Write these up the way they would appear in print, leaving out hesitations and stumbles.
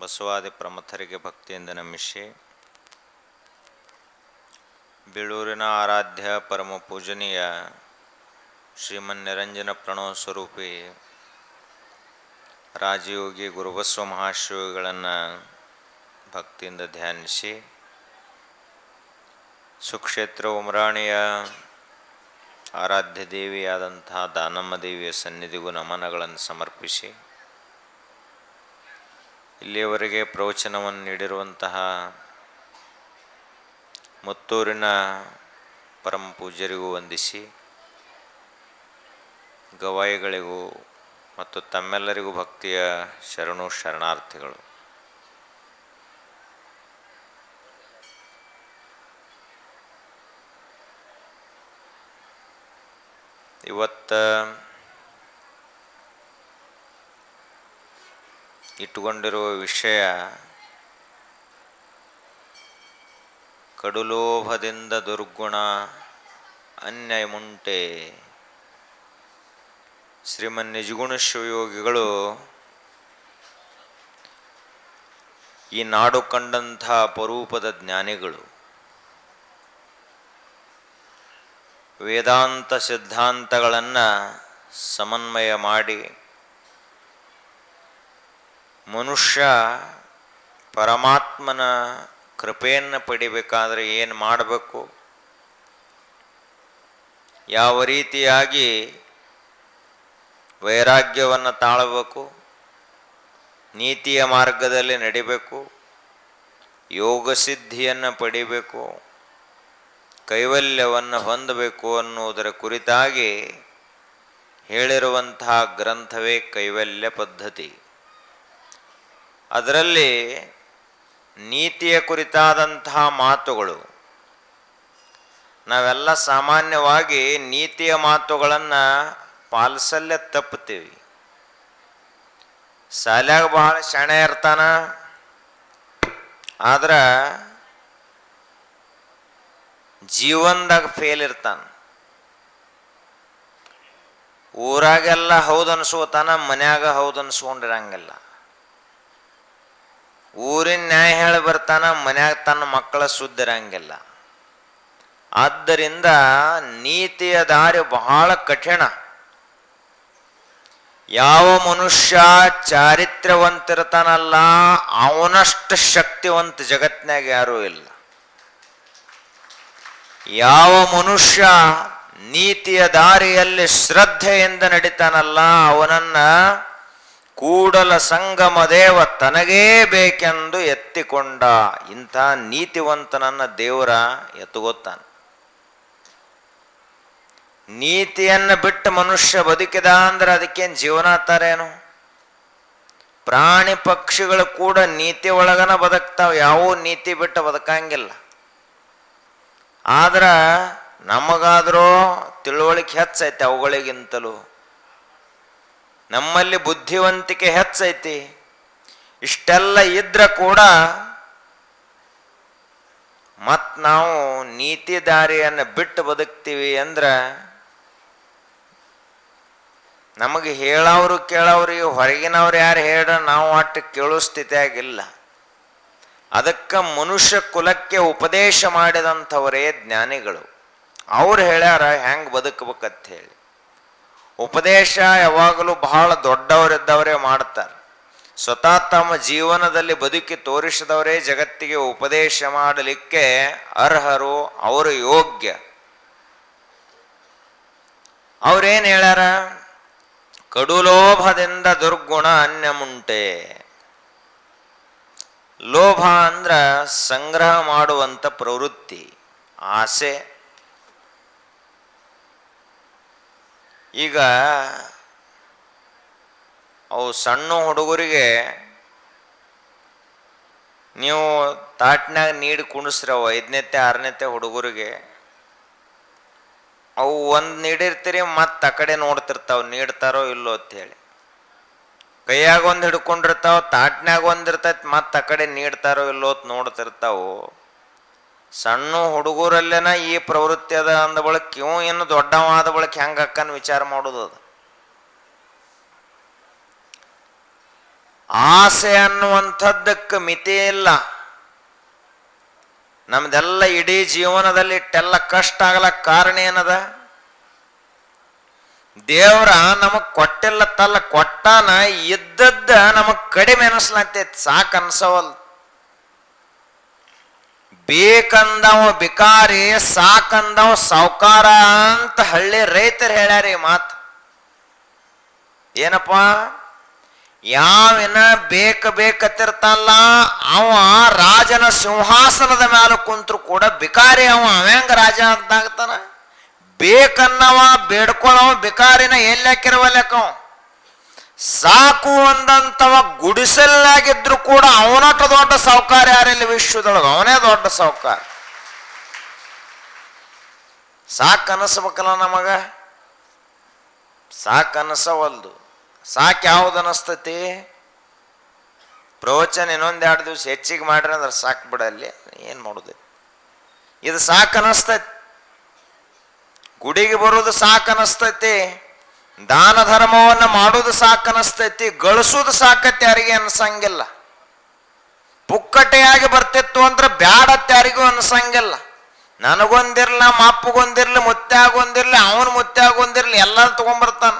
ಬಸವಾದಿ ಪ್ರಮಥರಿಗೆ ಭಕ್ತಿಯಿಂದ ನಮಿಸಿ, ಬೇಳೂರಿನ ಆರಾಧ್ಯ ಪರಮ ಪೂಜನೀಯ ಶ್ರೀಮನ್ನಿರಂಜನ ಪ್ರಣವ ಸ್ವರೂಪಿ ರಾಜಯೋಗಿ ಗುರುಬಸವ ಮಹಾಶಿವಗಳನ್ನು ಭಕ್ತಿಯಿಂದ ಧ್ಯಾನಿಸಿ, ಸುಕ್ಷೇತ್ರ ಉಮರಾಣಿಯ ಆರಾಧ್ಯ ದೇವಿಯಾದಂತಹ ದಾನಮ್ಮ ದೇವಿಯ ಸನ್ನಿಧಿಗೂ ನಮನಗಳನ್ನು ಸಮರ್ಪಿಸಿ, ಇಲ್ಲಿಯವರೆಗೆ ಪ್ರವಚನವನ್ನು ನೀಡಿರುವಂತಹ ಮುತ್ತೂರಿನ ಪರಮ ಪೂಜ್ಯರಿಗೂ ವಂದಿಸಿ, ಗವಾಯಿಗಳಿಗೂ ಮತ್ತು ತಮ್ಮೆಲ್ಲರಿಗೂ ಭಕ್ತಿಯ ಶರಣು ಶರಣಾರ್ಥಿಗಳು. ಇವತ್ತು ಇಟ್ಟುಕೊಂಡಿರುವ ವಿಷಯ ಕಡುಲೋಭದಿಂದ ದುರ್ಗುಣ ಅನ್ಯಮುಂಟೆ. ಶ್ರೀಮನ್ ನಿಜಗುಣ ಶಿವಯೋಗಿಗಳು ಈ ನಾಡು ಕಂಡಂಥ ಅಪರೂಪದ ಜ್ಞಾನಿಗಳು. ವೇದಾಂತ ಸಿದ್ಧಾಂತಗಳನ್ನು ಸಮನ್ವಯ ಮಾಡಿ ಮನುಷ್ಯ ಪರಮಾತ್ಮನ ಕೃಪೆಯನ್ನು ಪಡಿಬೇಕಾದರೆ ಏನು ಮಾಡಬೇಕು, ಯಾವ ರೀತಿಯಾಗಿ ವೈರಾಗ್ಯವನ್ನು ತಾಳಬೇಕು, ನೀತಿಯ ಮಾರ್ಗದಲ್ಲಿ ನಡಿಬೇಕು, ಯೋಗ ಸಿದ್ಧಿಯನ್ನು ಪಡಿಬೇಕು, ಕೈವಲ್ಯವನ್ನು ಹೊಂದಬೇಕು ಅನ್ನುವುದರ ಕುರಿತಾಗಿ ಹೇಳಿರುವಂತಹ ಗ್ರಂಥವೇ ಕೈವಲ್ಯ ಪದ್ಧತಿ. ಅದರಲ್ಲಿ ನೀತಿಯ ಕುರಿತಾದಂತಹ ಮಾತುಗಳು, ನಾವೆಲ್ಲ ಸಾಮಾನ್ಯವಾಗಿ ನೀತಿಯ ಮಾತುಗಳನ್ನು ಪಾಲಿಸಲ್ಲೇ ತಪ್ಪುತ್ತೀವಿ. ಶಾಲ್ಯಾಗ ಬಹಳ ಶಾಣೆ ಇರ್ತಾನ, ಆದ್ರೆ ಜೀವನದಾಗ ಫೇಲ್ ಇರ್ತಾನ. ಊರಾಗೆಲ್ಲ ಹೌದು ಅನ್ಸ್ಕೋತಾನ, ಮನ್ಯಾಗ ಹೌದು ಅನ್ಸ್ಕೊಂಡಿರಂಗಿಲ್ಲ. ಊರಿನ ನ್ಯಾಯ ಹೇಳಿ ಬರ್ತಾನ, ಮನ್ಯಾಗ ತನ್ನ ಮಕ್ಕಳ ಸುದ್ದಿರಂಗಿಲ್ಲ. ಆದ್ದರಿಂದ ನೀತಿಯ ದಾರಿ ಬಹಳ ಕಠಿಣ. ಯಾವ ಮನುಷ್ಯ ಚಾರಿತ್ರ್ಯವಂತಿರ್ತಾನಲ್ಲ ಅವನಷ್ಟು ಶಕ್ತಿವಂತ ಜಗತ್ತಿನಾಗ ಯಾರೂ ಇಲ್ಲ. ಯಾವ ಮನುಷ್ಯ ನೀತಿಯ ದಾರಿಯಲ್ಲಿ ಶ್ರದ್ಧೆಯಿಂದ ನಡೀತಾನಲ್ಲ ಅವನನ್ನ ಕೂಡಲ ಸಂಗಮ ದೇವ ತನಗೇ ಬೇಕೆಂದು ಎತ್ತಿಕೊಂಡ. ಇಂಥ ನೀತಿವಂತನನ್ನ ದೇವರ ಎತ್ತುಗೊತ್ತಾನ. ನೀತಿಯನ್ನು ಬಿಟ್ಟು ಮನುಷ್ಯ ಬದುಕಿದ ಅಂದ್ರೆ ಅದಕ್ಕೇನು ಜೀವನ ಅಂತಾರೇನು? ಪ್ರಾಣಿ ಪಕ್ಷಿಗಳು ಕೂಡ ನೀತಿ ಒಳಗನ ಬದುಕ್ತಾವ, ಯಾವ ನೀತಿ ಬಿಟ್ಟು ಬದುಕಂಗಿಲ್ಲ. ಆದ್ರೆ ನಮಗಾದರೂ ತಿಳುವಳಿಕೆ ಹೆಚ್ಚೈತೆ ಅವುಗಳಿಗಿಂತಲೂ. ನಮ್ಮಲ್ಲಿ ಬುದ್ಧಿವಂತಿಕೆ ಹೆಚ್ಚೈತಿ. ಇಷ್ಟೆಲ್ಲ ಇದ್ರೆ ಕೂಡ ನಾವು ನೀತಿ ದಾರಿಯನ್ನು ಬಿಟ್ಟು ಬದುಕ್ತೀವಿ ಅಂದ್ರೆ ನಮಗೆ ಹೇಳೋರು ಕೇಳೋರಿಗೆ ಹೊರಗಿನವ್ರು ಯಾರು ಹೇಳ್ರ ನಾವು ಅಟ್ಟು ಕೇಳೋ ಸ್ಥಿತಿಯಾಗಿಲ್ಲ. ಅದಕ್ಕೆ ಮನುಷ್ಯ ಕುಲಕ್ಕೆ ಉಪದೇಶ ಮಾಡಿದಂಥವರೇ ಜ್ಞಾನಿಗಳು. ಅವ್ರು ಹೇಳ್ಯಾರ ಹೆಂಗೆ ಬದುಕಬೇಕಂತ ಹೇಳಿ. ಉಪದೇಶ ಯಾವಾಗಲೂ ಬಹಳ ದೊಡ್ಡವರಿದ್ದವರೇ ಮಾಡ್ತಾರೆ. ಸ್ವತಃ ತಮ್ಮ ಜೀವನದಲ್ಲಿ ಬದುಕಿ ತೋರಿಸಿದವರೇ ಜಗತ್ತಿಗೆ ಉಪದೇಶ ಮಾಡಲಿಕ್ಕೆ ಅರ್ಹರು, ಅವರು ಯೋಗ್ಯ. ಅವ್ರೇನು ಹೇಳ್ಯಾರ? ಕಡುಲೋಭದಿಂದ ದುರ್ಗುಣ ಅನ್ಯಮುಂಟೆ. ಲೋಭ ಅಂದ್ರ ಸಂಗ್ರಹ ಮಾಡುವಂಥ ಪ್ರವೃತ್ತಿ, ಆಸೆ. ಈಗ ಅವು ಸಣ್ಣ ಹುಡುಗರಿಗೆ ನೀವು ತಾಟ್ನಾಗ ನೀಡಿ ಕುಣಿಸ್ರವ 5ನೇತೆ 6ನೇತೆ ಹುಡುಗರಿಗೆ, ಅವು ಒಂದು ನೀಡಿರ್ತೀರಿ ಮತ್ತೆ ಆ ಕಡೆ ನೋಡ್ತಿರ್ತಾವ ನೀಡ್ತಾರೋ ಇಲ್ಲೋ ಅಂತೇಳಿ. ಕೈಯಾಗ ಒಂದು ಹಿಡ್ಕೊಂಡಿರ್ತಾವ, ತಾಟ್ನಾಗ ಒಂದಿರ್ತೈತಿ, ಮತ್ತೆ ಆ ಕಡೆ ನೀಡ್ತಾರೋ ಇಲ್ಲೋ ಅಂತ ನೋಡ್ತಿರ್ತಾವು. ಸಣ್ಣ ಹುಡುಗರಲ್ಲೇನ ಈ ಪ್ರವೃತ್ತಿ ಅದ ಅಂದ ಬಳಕ ಇವು ಇನ್ನು ದೊಡ್ಡವಾದ ಬಳಕ ಹೆಂಗೆ ಅಕ್ಕನ ವಿಚಾರ ಮಾಡೋದು. ಅದು ಆಸೆ ಅನ್ನುವಂಥದ್ದಕ್ಕೆ ಮಿತಿ ಇಲ್ಲ. ನಮ್ದೆಲ್ಲ ಇಡೀ ಜೀವನದಲ್ಲಿ ಇಟ್ಟೆಲ್ಲ ಕಷ್ಟ ಆಗ್ಲಕ್ಕ ಕಾರಣ ಏನದ? ದೇವ್ರ ನಮಗ್ ಕೊಟ್ಟಿಲ್ಲತ್ತಲ್ಲ, ಕೊಟ್ಟಾನ, ಇದ್ದದ್ದ ನಮಗ್ ಕಡಿಮೆ ಅನಿಸ್ಲತ್ತೈತಿ, ಸಾಕು ಅನ್ಸವಲ್. ಬೇಕಂದವ ಬಿಕಾರಿ, ಸಾಕಂದವ ಸಾವ್ಕಾರ ಅಂತ ಹಳ್ಳಿ ರೈತರು ಹೇಳ್ಯಾರ ಈ ಮಾತು. ಏನಪ್ಪ, ಯಾವಿನ ಬೇಕತ್ತಿರ್ತಾನಲ್ಲ ಅವ ರಾಜನ ಸಿಂಹಾಸನದ ಮೇಲೆ ಕುಂತ್ರು ಕೂಡ ಬಿಕಾರಿ ಅವ ಹೆಂಗ ರಾಜ ಅಂತಾಗ್ತಾನ? ಬೇಕನ್ನವ ಬೇಡ್ಕೊಳ್ಳವ ಬಿಕಾರಿನ ಎಲ್ಲಿ ಹಾಕಿರವಲ್ಲಕವ. ಸಾಕು ಅಂದಂತವ ಗುಡಿಸಲ್ಲಾಗಿದ್ರು ಕೂಡ ಅವನಟ ದೊಡ್ಡ ಸಾವುಕಾರ ಯಾರಿಲ್ಲ ವಿಶ್ವದೊಳಗೆ, ಅವನೇ ದೊಡ್ಡ ಸಾವುಕಾರ. ಸಾಕು ಅನಿಸ್ಬೇಕಲ್ಲ ನಮಗ? ಸಾಕು ಅನಿಸವಲ್ದು. ಸಾಕು ಯಾವ್ದು ಅನಿಸ್ತತಿ? ಪ್ರವಚನ ಇನ್ನೊಂದೆರಡು ದಿವಸ ಹೆಚ್ಚಿಗೆ ಮಾಡ್ರಿ ಅಂದ್ರೆ ಸಾಕು ಬಿಡಲ್ಲಿ, ಏನು ಮಾಡೋದು? ಇದು ಸಾಕು ಅನಿಸ್ತೈತಿ. ಗುಡಿಗೆ ಬರೋದು ಸಾಕು ಅನಿಸ್ತೈತಿ, ದಾನ ಧರ್ಮವನ್ನು ಮಾಡೋದು ಸಾಕು ಅನಿಸ್ತೈತಿ, ಗಳಿಸೋದು ಸಾಕತ್ತೆ ಯಾರಿಗೆ ಅನ್ಸಂಗಿಲ್ಲ. ಪುಕ್ಕಟೆಯಾಗಿ ಬರ್ತಿತ್ತು ಅಂದ್ರೆ ಬ್ಯಾಡತ್ತೆ ಯಾರಿಗೂ ಅನ್ಸಂಗಿಲ್ಲ. ನನಗೊಂದಿರ್ಲಿ, ನಮ್ಮ ಅಪ್ಪಗೊಂದಿರ್ಲಿ, ಮುತ್ಯಾಗೊಂದಿರ್ಲಿ, ಅವನು ಮುತ್ಯಾಗೊಂದಿರ್ಲಿ, ಎಲ್ಲ ತಗೊಂಡ್ಬರ್ತಾನ.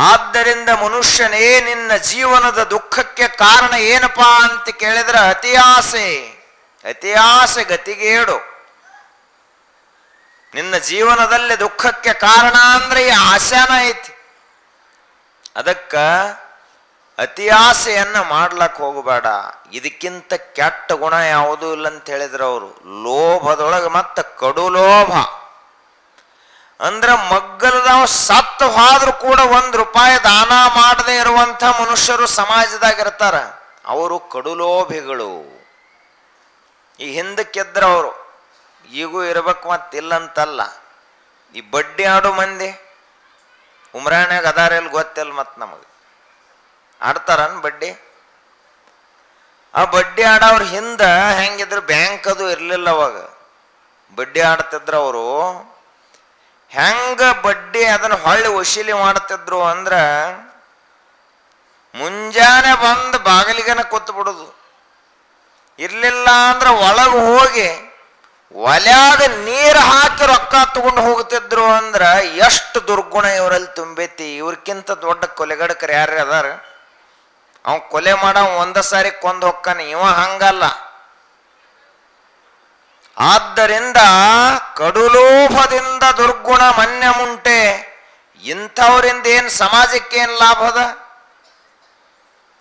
ಆದ್ದರಿಂದ ಮನುಷ್ಯನೇ ನಿನ್ನ ಜೀವನದ ದುಃಖಕ್ಕೆ ಕಾರಣ ಏನಪ್ಪಾ ಅಂತ ಕೇಳಿದ್ರೆ ಅತಿಯಾಸೆ. ಅತಿಯಾಸೆ ಗತಿಗೇಡು. ನಿನ್ನ ಜೀವನದಲ್ಲಿ ದುಃಖಕ್ಕೆ ಕಾರಣ ಅಂದ್ರೆ ಈ ಆಸೆನ ಐತಿ. ಅದಕ್ಕ ಅತಿಯಾಸೆಯನ್ನ ಮಾಡ್ಲಕ್ ಹೋಗಬೇಡ. ಇದಕ್ಕಿಂತ ಕೆಟ್ಟ ಗುಣ ಯಾವುದೂ ಇಲ್ಲ ಅಂತ ಹೇಳಿದ್ರು ಅವರು. ಲೋಭದೊಳಗೆ ಮತ್ತೆ ಕಡು ಲೋಭ ಅಂದ್ರೆ ಮಗ್ಗಲದವ ಸತ್ತು ಹೋದ್ರೂ ಕೂಡ ₹1 ದಾನ ಮಾಡದೆ ಇರುವಂಥ ಮನುಷ್ಯರು ಸಮಾಜದಾಗಿರ್ತಾರ. ಅವರು ಕಡುಲೋಭಿಗಳು. ಈ ಹಿಂದಕ್ಕೆದ್ರವರು ಈಗೂ ಇರ್ಬೇಕು ಮತ್ತಿಲ್ಲಂತಲ್ಲ. ಈ ಬಡ್ಡಿ ಆಡೋ ಮಂದಿ ಉಮ್ರಾಣ್ಯಾಗ ಅದಾರೆಲ್ಲಿ ಗೊತ್ತಿಲ್ಲ. ಮತ್ತು ನಮಗೆ ಆಡ್ತಾರನ್ ಬಡ್ಡಿ? ಆ ಬಡ್ಡಿ ಆಡೋವ್ರ ಹಿಂದೆ ಹೆಂಗಿದ್ರು ಬ್ಯಾಂಕ್ ಅದು ಇರಲಿಲ್ಲ ಅವಾಗ. ಬಡ್ಡಿ ಆಡ್ತಿದ್ರು ಅವರು. ಹೆಂಗ ಬಡ್ಡಿ ಅದನ್ನು ಹೊಳ್ಳಿ ವಸೂಲಿ ಮಾಡ್ತಿದ್ರು ಅಂದ್ರ ಮುಂಜಾನೆ ಬಂದು ಬಾಗಿಲಿಗನ ಕೂತ್ ಬಿಡುದು. ಇರ್ಲಿಲ್ಲ ಅಂದ್ರೆ ಒಳಗೆ ಹೋಗಿ ಒಲ್ಯಾಗ ನೀರು ಹಾಕಿ ರೊಕ್ಕ ತಗೊಂಡು ಹೋಗ್ತಿದ್ರು. ಅಂದ್ರ ಎಷ್ಟು ದುರ್ಗುಣ ಇವರಲ್ಲಿ ತುಂಬೈತಿ. ಇವ್ರಕ್ಕಿಂತ ದೊಡ್ಡ ಕೊಲೆಗಡಕರು ಯಾರೇ ಅದಾರ? ಅವ ಕೊಲೆ ಮಾಡ ಒಂದ ಸಾರಿ ಕೊಂದು ಹೊಕ್ಕಾನ, ಇವ ಹಂಗಲ್ಲ. ಆದ್ದರಿಂದ ಕಡುಲೋಭದಿಂದ ದುರ್ಗುಣ ಮನ್ಯ ಮುಂಟೆ. ಇಂಥವ್ರಿಂದ ಏನು ಸಮಾಜಕ್ಕೆ ಏನು ಲಾಭದ?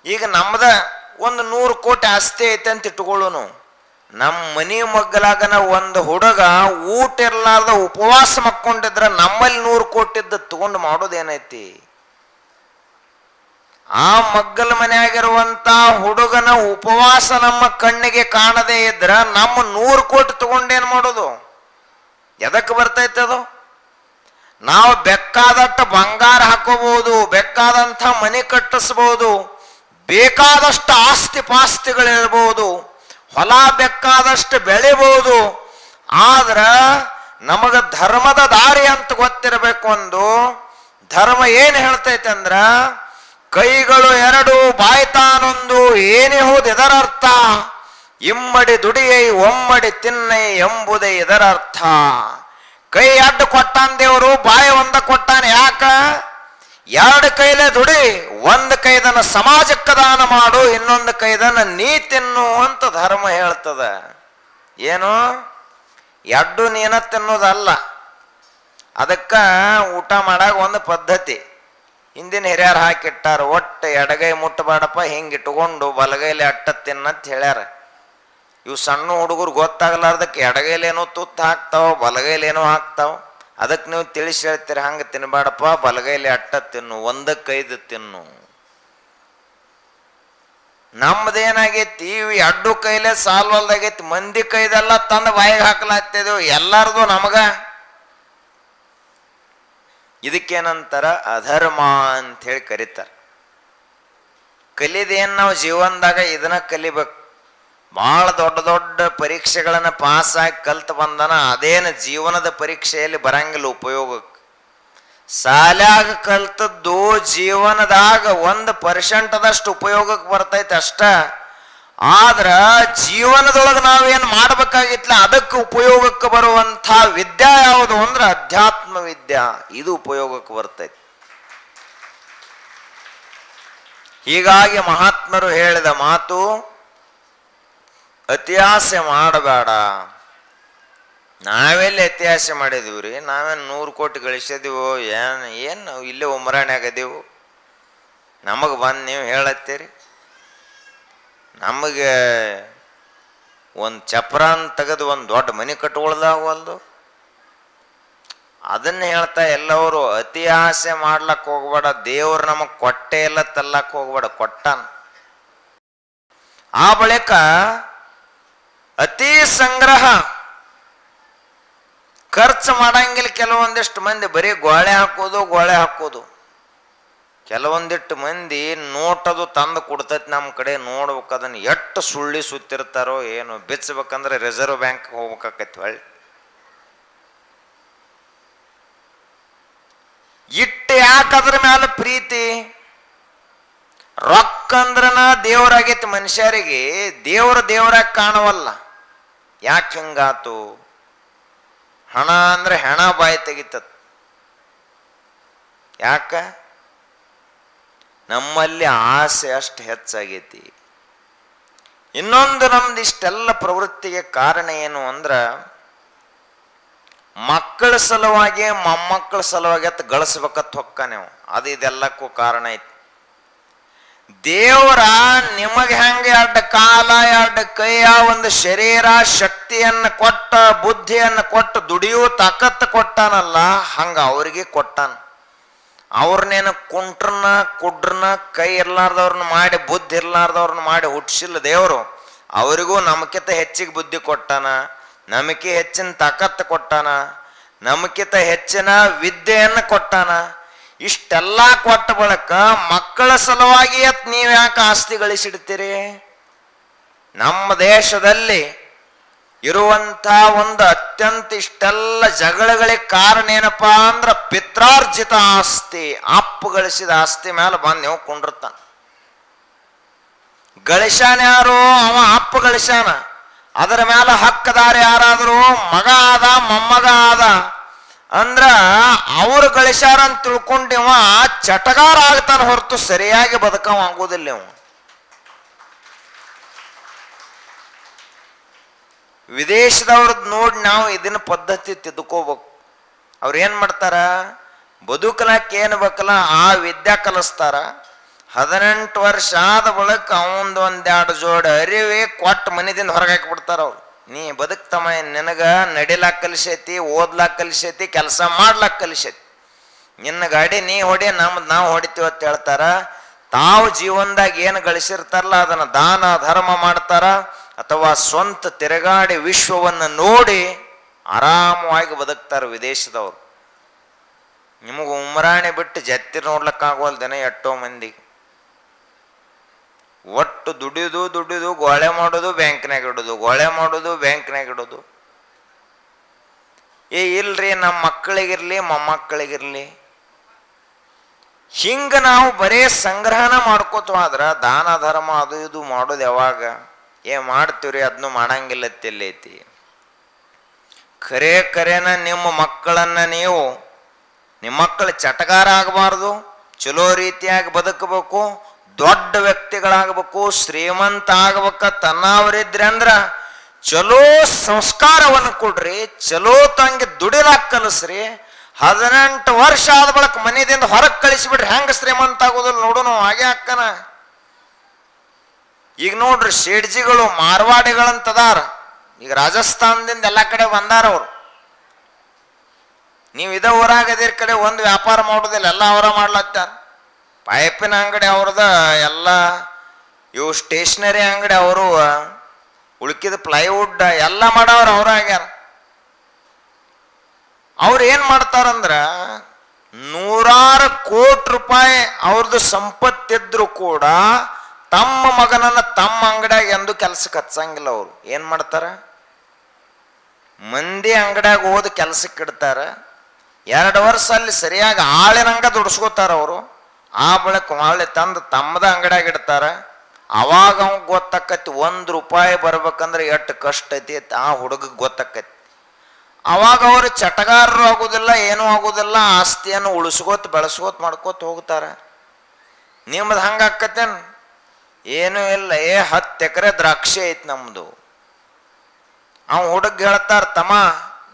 ಈಗ ನಮ್ದ 100 ಕೋಟಿ ಆಸ್ತಿ ಐತೆ ಅಂತ ಇಟ್ಕೊಳ್ಳೋನು. ನಮ್ಮ ಮನಿ ಮಗ್ಗಲಾಗನ ಒಂದು ಹುಡುಗ ಊಟ ಇರ್ಲಾರ್ದ ಉಪವಾಸ ಮಕ್ಕೊಂಡಿದ್ರ ನಮ್ಮಲ್ಲಿ 100 ಕೋಟಿ ಇದ್ದ ತಗೊಂಡು ಮಾಡೋದೇನೈತಿ? ಆ ಮಗ್ಗಲ ಮನೆಯಾಗಿರುವಂತ ಹುಡುಗನ ಉಪವಾಸ ನಮ್ಮ ಕಣ್ಣಿಗೆ ಕಾಣದೇ ಇದ್ರ ನಮ್ಮ 100 ಕೋಟಿ ತಗೊಂಡೇನ್ ಮಾಡೋದು? ಎದಕ್ಕೆ ಬರ್ತೈತೆ ಅದು? ನಾವು ಬೇಕಾದಷ್ಟು ಬಂಗಾರ ಹಾಕೋಬಹುದು, ಬೇಕಾದಂಥ ಮನೆ ಕಟ್ಟಿಸ್ಬೋದು, ಬೇಕಾದಷ್ಟು ಆಸ್ತಿ ಪಾಸ್ತಿಗಳಿರ್ಬೋದು, ಹೊಲ ಬೇಕಾದಷ್ಟು ಬೆಳಿಬಹುದು. ಆದ್ರ ನಮಗ ಧರ್ಮದ ದಾರಿ ಅಂತ ಗೊತ್ತಿರಬೇಕು. ಒಂದು ಧರ್ಮ ಏನು ಹೇಳ್ತೈತೆ ಅಂದ್ರ ಕೈಗಳು 2 ಬಾಯ್ತಾನೊಂದು ಏನಿಹುದು ಇದರರ್ಥ, ಇಮ್ಮಡಿ ದುಡಿಯೈ ಒಮ್ಮಡಿ ತಿನ್ನೈ ಎಂಬುದೇ ಇದರರ್ಥ. ಕೈ ಅಡ್ಡು ಕೊಟ್ಟಾನ ದೇವರು, ಬಾಯಿ ಒಂದ ಕೊಟ್ಟಾನ. ಯಾಕ? 2 ಕೈಲೇ ದುಡಿ, ಒಂದು ಕೈದನ ಸಮಾಜಕ್ಕೆ ದಾನ ಮಾಡು, ಇನ್ನೊಂದು ಕೈದನ ನೀ ತಿನ್ನು ಅಂತ ಧರ್ಮ ಹೇಳ್ತದ. ಏನು? ಎಡ್ಡು ನೀನ ತಿನ್ನೋದಲ್ಲ. ಅದಕ್ಕ ಊಟ ಮಾಡಾಗ ಒಂದು ಪದ್ಧತಿ ಹಿಂದಿನ ಹಿರಿಯರು ಹಾಕಿಟ್ಟಾರ. ಒಟ್ಟು ಎಡಗೈ ಮುಟ್ಟಬೇಡಪ್ಪ, ಹಿಂಗೆ ಇಟ್ಕೊಂಡು ಬಲಗೈಲಿ ಅಟ್ಟ ತಿನ್ನಂತ ಹೇಳ್ಯಾರ. ಇವು ಸಣ್ಣ ಹುಡುಗರು ಗೊತ್ತಾಗಲಾರ್ದಕ್ಕೆ ಎಡಗೈಲೇನೋ ತುತ್ತು ಹಾಕ್ತಾವ, ಬಲಗೈಲೇನೋ ಹಾಕ್ತಾವ. ಅದಕ್ಕೆ ನೀವು ತಿಳಿಸಿ ಹೇಳ್ತೀರಿ ಹಂಗೆ ತಿನ್ಬೇಡಪ್ಪ, ಬಲಗೈಲಿ ಅಟ್ಟ ತಿನ್ನು, 1 ಕೈದು ತಿನ್ನು. ನಮ್ದೇನಾಗೈತಿ, ಇವು 2 ಕೈಲೇ ಸಾಲ್ವಲ್ದಾಗೈತಿ. ಮಂದಿ ಕೈದೆಲ್ಲ ತಂದು ಬಾಯಿಗೆ ಹಾಕ್ಲಾಗ್ತಿದ್ದೇವೆ, ಎಲ್ಲಾರ್ದು ನಮಗ. ಇದಕ್ಕೇನಂತಾರ? ಅಧರ್ಮ ಅಂತ ಹೇಳಿ ಕರೀತಾರ. ಕಲಿದೇನು ನಾವು ಜೀವನದಾಗ ಇದನ್ನ ಕಲಿಬೇಕು. ಭಾಳ ದೊಡ್ಡ ದೊಡ್ಡ ಪರೀಕ್ಷೆಗಳನ್ನು ಪಾಸಾಗಿ ಕಲ್ತು ಬಂದನ, ಅದೇನು ಜೀವನದ ಪರೀಕ್ಷೆಯಲ್ಲಿ ಬರಂಗಿಲ್ಲ ಉಪಯೋಗಕ್ಕೆ. ಶಾಲ್ಯಾಗ ಕಲ್ತದ್ದು ಜೀವನದಾಗ 1% ಉಪಯೋಗಕ್ಕೆ ಬರ್ತೈತೆ ಅಷ್ಟ. ಆದ್ರ ಜೀವನದೊಳಗೆ ನಾವೇನ್ ಮಾಡ್ಬೇಕಾಗಿತ್ತಲ್ಲ ಅದಕ್ಕೆ ಉಪಯೋಗಕ್ಕೆ ಬರುವಂಥ ವಿದ್ಯಾ ಯಾವುದು ಅಂದ್ರೆ ಅಧ್ಯಾತ್ಮ ವಿದ್ಯಾ. ಇದು ಉಪಯೋಗಕ್ಕೆ ಬರ್ತೈತಿ. ಹೀಗಾಗಿ ಮಹಾತ್ಮರು ಹೇಳಿದ ಮಾತು, ಅತಿಯಾಸೆ ಮಾಡಬೇಡ. ನಾವೆಲ್ಲಿ ಅತಿಯಾಸೆ ಮಾಡಿದೀವ್ರಿ? ನಾವೇನು 100 ಕೋಟಿ ಗಳಿಸಿದೀವೋ? ಏನು ನಾವು ಇಲ್ಲೇ ಉಮರಾಣ್ಯಾಗದೀವು? ನಮಗೆ ಬಂದು ನೀವು ಹೇಳತ್ತೀರಿ. ನಮಗೆ ಒಂದು ಚಪ್ರಾನ್ ತೆಗೆದು ಒಂದು ದೊಡ್ಡ ಮನೆ ಕಟ್ಕೊಳ್ದಾಗವಲ್ದು. ಅದನ್ನ ಹೇಳ್ತಾ ಎಲ್ಲವರು ಅತಿ ಆಸೆ ಮಾಡ್ಲಕ್ಕೆ ಹೋಗ್ಬೇಡ. ದೇವ್ರು ನಮಗೆ ಕೊಟ್ಟೆ ಎಲ್ಲ ತಲ್ಲಕ್ಕೆ ಹೋಗ್ಬೇಡ, ಕೊಟ್ಟಾನ. ಆ ಬಳಿಕ ಅತಿ ಸಂಗ್ರಹ ಖರ್ಚು ಮಾಡಂಗಿಲ್ಲ. ಕೆಲವೊಂದಿಷ್ಟು ಮಂದಿ ಬರೀ ಗೋಳೆ ಹಾಕೋದು. ಕೆಲವೊಂದಿಟ್ಟು ಮಂದಿ ನೋಟದು ತಂದು ಕೊಡ್ತೈತಿ ನಮ್ಮ ಕಡೆ. ನೋಡ್ಬೇಕು ಅದನ್ನು ಎಷ್ಟು ಸುಳ್ಳಿ ಸುತ್ತಿರ್ತಾರೋ ಏನು. ಬಿಚ್ಚಬೇಕಂದ್ರೆ ರಿಸರ್ವ್ ಬ್ಯಾಂಕ್ ಹೋಗ್ಬೇಕಾಕೈತಿ. ಹೊಳ್ಳಿ ಇಟ್ಟು ಯಾಕದ್ರ ಮ್ಯಾಲ ಪ್ರೀತಿ? ರೊಕ್ಕ ಅಂದ್ರನ ದೇವರಾಗೈತಿ ಮನುಷ್ಯರಿಗೆ. ದೇವರಾಗಿ ಕಾಣವಲ್ಲ. ಯಾಕೆ ಹಿಂಗಾತು? ಹಣ ಅಂದ್ರೆ ಹೆಣ ಬಾಯಿ ತೆಗಿತದ. ಯಾಕ? ನಮ್ಮಲ್ಲಿ ಆಸೆ ಅಷ್ಟು ಹೆಚ್ಚಾಗೈತಿ. ಇನ್ನೊಂದು ನಮ್ದು ಇಷ್ಟೆಲ್ಲ ಪ್ರವೃತ್ತಿಗೆ ಕಾರಣ ಏನು ಅಂದ್ರ, ಮಕ್ಕಳ ಸಲುವಾಗಿ ಮೊಮ್ಮಕ್ಕಳ ಸಲುವಾಗಿ ಅಂತ ಗಳಿಸ್ಬೇಕತ್ ಹೊಕ್ಕ ನೀವು. ಅದು ಇದೆಲ್ಲಕ್ಕೂ ಕಾರಣ ಐತಿ. ದೇವರ ನಿಮಗೆ ಹೆಂಗೆ 2 ಕಾಲ 2 ಕೈಯ ಒಂದು ಶರೀರ ಶಕ್ತಿಯನ್ನು ಕೊಟ್ಟ, ಬುದ್ಧಿಯನ್ನು ಕೊಟ್ಟು ದುಡಿಯೋ ತಾಕತ್ತು ಕೊಟ್ಟಾನಲ್ಲ, ಹಂಗ ಅವ್ರಿಗೆ ಕೊಟ್ಟಾನ. ಅವ್ರನ್ನೇನು ಕುಂಟ್ರನ್ನ ಕುಡ್ರನ್ನ ಕೈ ಇರ್ಲಾರ್ದವ್ರನ್ನ ಮಾಡಿ, ಬುದ್ಧಿ ಇರ್ಲಾರ್ದವ್ರನ್ನ ಮಾಡಿ ಹುಟ್ಟಿಸಿಲ್ಲ ದೇವರು. ಅವರಿಗೂ ನಮಕಿಂತ ಹೆಚ್ಚಿಗೆ ಬುದ್ಧಿ ಕೊಟ್ಟಾನ, ನಮಕ್ಕೆ ಹೆಚ್ಚಿನ ತಾಕತ್ತು ಕೊಟ್ಟಾನ, ನಮಕಿಂತ ಹೆಚ್ಚಿನ ವಿದ್ಯೆಯನ್ನು ಕೊಟ್ಟಾನ. ಇಷ್ಟೆಲ್ಲ ಕೊಟ್ಟ ಬಳಿಕ ಮಕ್ಕಳ ಸಲುವಾಗಿ ನೀವು ಯಾಕೆ ಆಸ್ತಿ ಗಳಿಸಿಡ್ತೀರಿ? ನಮ್ಮ ದೇಶದಲ್ಲಿ ಇರುವಂಥ ಒಂದು ಅತ್ಯಂತ ಇಷ್ಟೆಲ್ಲ ಜಗಳಗಳಿಗೆ ಕಾರಣ ಏನಪ್ಪಾ ಅಂದ್ರ ಪಿತ್ರಾರ್ಜಿತ ಆಸ್ತಿ. ಅಪ್ಪು ಗಳಿಸಿದ ಆಸ್ತಿ ಮೇಲೆ ಬಂದು ನೀವು ಕುಂಡಿರ್ತಾನ. ಗಳಿಸ್ಯಾನ ಯಾರು? ಅವ ಅಪ್ಪ ಗಳಿಸ್ಯಾನ. ಅದರ ಮೇಲೆ ಹಕ್ಕದಾರ ಯಾರಾದರೂ ಮಗ ಆದ ಮೊಮ್ಮಗ ಆದ ಅಂದ್ರ ಅವ್ರು ಗಳಿಸ್ಯಾರ ಅಂತ ತಿಳ್ಕೊಂಡಿವ ಚಟಗಾರ ಆಗ್ತಾನ ಹೊರತು ಸರಿಯಾಗಿ ಬದುಕವ ಆಗೋದಿಲ್ಲ ಇವ. ವಿದೇಶದವ್ರದ್ದು ನೋಡಿ ನಾವು ಇದನ್ನ ಪದ್ಧತಿ ತಿದ್ಕೋಬೇಕು. ಅವ್ರು ಏನ್ ಮಾಡ್ತಾರ? ಬದುಕಲಕ್ಕೆ ಏನು ಬೇಕಲ್ಲ ಆ ವಿದ್ಯಾ ಕಲಿಸ್ತಾರ. 18 ವರ್ಷ ಆದ ಬಳಿಕ ಅವಂದು 1-2 ಜೋಡಿ ಅರಿವಿ ಕೊಟ್ಟು ಮನೆದಿಂದ ಹೊರಗೆ ಹಾಕಿಬಿಡ್ತಾರ ಅವ್ರು. ನೀ ಬದುಕ್ತಮ್ಮ, ನಿನಗ ನಡಿಲಾಕ್ ಕಲಿಸೈತಿ, ಓದ್ಲಾಕ್ ಕಲಿಸೈತಿ, ಕೆಲಸ ಮಾಡ್ಲಾಕ್ ಕಲಿಸೈತಿ. ನಿನ್ನ ಗಾಡಿ ನೀ ಹೊಡಿ, ನಮ್ದು ನಾವು ಹೊಡಿತೀವಿ ಅಂತ ಹೇಳ್ತಾರ. ತಾವು ಜೀವನದಾಗ ಏನು ಗಳಿಸಿರ್ತಾರಲ್ಲ ಅದನ್ನ ದಾನ ಧರ್ಮ ಮಾಡ್ತಾರ, ಅಥವಾ ಸ್ವಂತ ತಿರುಗಾಡಿ ವಿಶ್ವವನ್ನು ನೋಡಿ ಆರಾಮವಾಗಿ ಬದುಕ್ತಾರ ವಿದೇಶದವ್ರು. ನಿಮಗೆ ಉಮರಾಣಿ ಬಿಟ್ಟು ಜತ್ತಿ ನೋಡ್ಲಿಕ್ಕಾಗೋಲ್ದೇನೆ ಎಷ್ಟೋ ಮಂದಿಗೆ. ಒಟ್ಟು ದುಡಿದು ಗೋಳೆ ಮಾಡೋದು, ಬ್ಯಾಂಕ್ನಾಗ ಇಡೋದು, ಗೋಳೆ ಮಾಡೋದು, ಬ್ಯಾಂಕ್ನಾಗ ಇಡೋದು. ಇಲ್ರಿ ನಮ್ಮ ಮಕ್ಕಳಿಗಿರ್ಲಿ ಮೊಮ್ಮಕ್ಕಳಿಗಿರ್ಲಿ, ಹಿಂಗ ನಾವು ಬರೇ ಸಂಗ್ರಹಣ ಮಾಡ್ಕೋತವಾದ್ರ ದಾನ ಧರ್ಮ ಅದು ಇದು ಮಾಡೋದು ಯಾವಾಗ? ಮಾಡ್ತೀವ್ರಿ, ಅದನ್ನು ಮಾಡಂಗಿಲ್ಲ ತಿಲ್ಲೈತಿ. ಖರೇನ ನಿಮ್ಮ ಮಕ್ಕಳನ್ನ ನೀವು, ನಿಮ್ಮ ಮಕ್ಕಳು ಚಟಗಾರ ಆಗಬಾರ್ದು, ಚಲೋ ರೀತಿಯಾಗಿ ಬದುಕಬೇಕು, ದೊಡ್ಡ ವ್ಯಕ್ತಿಗಳಾಗಬೇಕು, ಶ್ರೀಮಂತ ಆಗ್ಬೇಕಂತ ಅನ್ನವ್ರಿದ್ರಿ ಅಂದ್ರ ಚಲೋ ಸಂಸ್ಕಾರವನ್ನು ಕೊಡ್ರಿ, ಚಲೋ ತಂಗಿ ದುಡಿಲಾಕ್ ಕಲಿಸ್ರಿ. 18 ವರ್ಷ ಆದ ಬಳಿಕ ಮನೆಯಿಂದ ಹೊರಗೆ ಕಳಿಸಿಬಿಡ್ರಿ. ಹೆಂಗ ಶ್ರೀಮಂತ ಆಗೋದಿಲ್ಲ ನೋಡೋಣ, ಹಾಗೆ ಅಕ್ಕನ. ಈಗ ನೋಡ್ರಿ, ಶೇಡ್ಜಿಗಳು ಮಾರ್ವಾಡಿಗಳಂತದಾರ. ಈಗ ರಾಜಸ್ಥಾನದಿಂದ ಎಲ್ಲ ಕಡೆ ಬಂದಾರ ಅವರು. ನೀವು ಇದ ಊರಾಗದಿರ ಕಡೆ ಒಂದು ವ್ಯಾಪಾರ ಮಾಡೋದಿಲ್ಲ, ಎಲ್ಲ ಅವರ ಮಾಡ್ಲತ್ತಾರ. ಪೈಪಿನ ಅಂಗಡಿ ಅವ್ರದ, ಎಲ್ಲ ಇವು ಸ್ಟೇಷನರಿ ಅಂಗಡಿ ಅವರು, ಉಳ್ಕಿದ ಪ್ಲೈವುಡ್ ಎಲ್ಲ ಮಾಡವ್ರ ಅವ್ರ ಆಗ್ಯಾರ. ಅವ್ರು ಏನ್ ಮಾಡ್ತಾರಂದ್ರ, 100 ಕೋಟಿ ರೂಪಾಯಿ ಅವ್ರದ್ದು ಸಂಪತ್ತಿದ್ರು ಕೂಡ ತಮ್ಮ ಮಗನನ್ನ ತಮ್ಮ ಅಂಗಡಿಯಾಗ ಎಂದು ಕೆಲ್ಸಕ್ಕೆ ಹಚ್ಚಂಗಿಲ್ಲ. ಅವ್ರು ಏನ್ ಮಾಡ್ತಾರ? ಮಂದಿ ಅಂಗಡಿಯಾಗ ಹೋದ ಕೆಲ್ಸಕ್ಕೆ ಇಡ್ತಾರ, 2 ವರ್ಷ ಅಲ್ಲಿ ಸರಿಯಾಗಿ ಆಳಿನಂಗ ದುಡಿಸ್ಕೋತಾರ ಅವರು. ಆ ಬಳಿಕ ಹೊಳ್ಳಿ ತಂದು ತಮ್ಮದ ಅಂಗಡಿಯಾಗ ಇಡ್ತಾರ. ಅವಾಗ ಅವ್ ಗೊತ್ತಾಕತಿ ₹1 ಬರ್ಬೇಕಂದ್ರೆ ಎಷ್ಟು ಕಷ್ಟ ಐತಿ ಆ ಹುಡುಗಗೆ ಗೊತ್ತಾಕತಿ. ಅವಾಗ ಅವರು ಚಟಗಾರರು ಆಗುದಿಲ್ಲ, ಏನೂ ಆಗುದಿಲ್ಲ, ಆಸ್ತಿಯನ್ನು ಉಳಿಸ್ಕೋತ ಬೆಳೆಸ್ಕೋತ ಮಾಡ್ಕೋತ ಹೋಗ್ತಾರ. ನಿಮ್ದು ಹಂಗಾಕತ್ತೇನು? ಏನೂ ಇಲ್ಲ. 10 ಎಕರೆ ದ್ರಾಕ್ಷಿ ಐತಿ ನಮ್ದು. ಅವ್ ಹುಡುಗ ಹೇಳ್ತಾರ, ತಮ್ಮ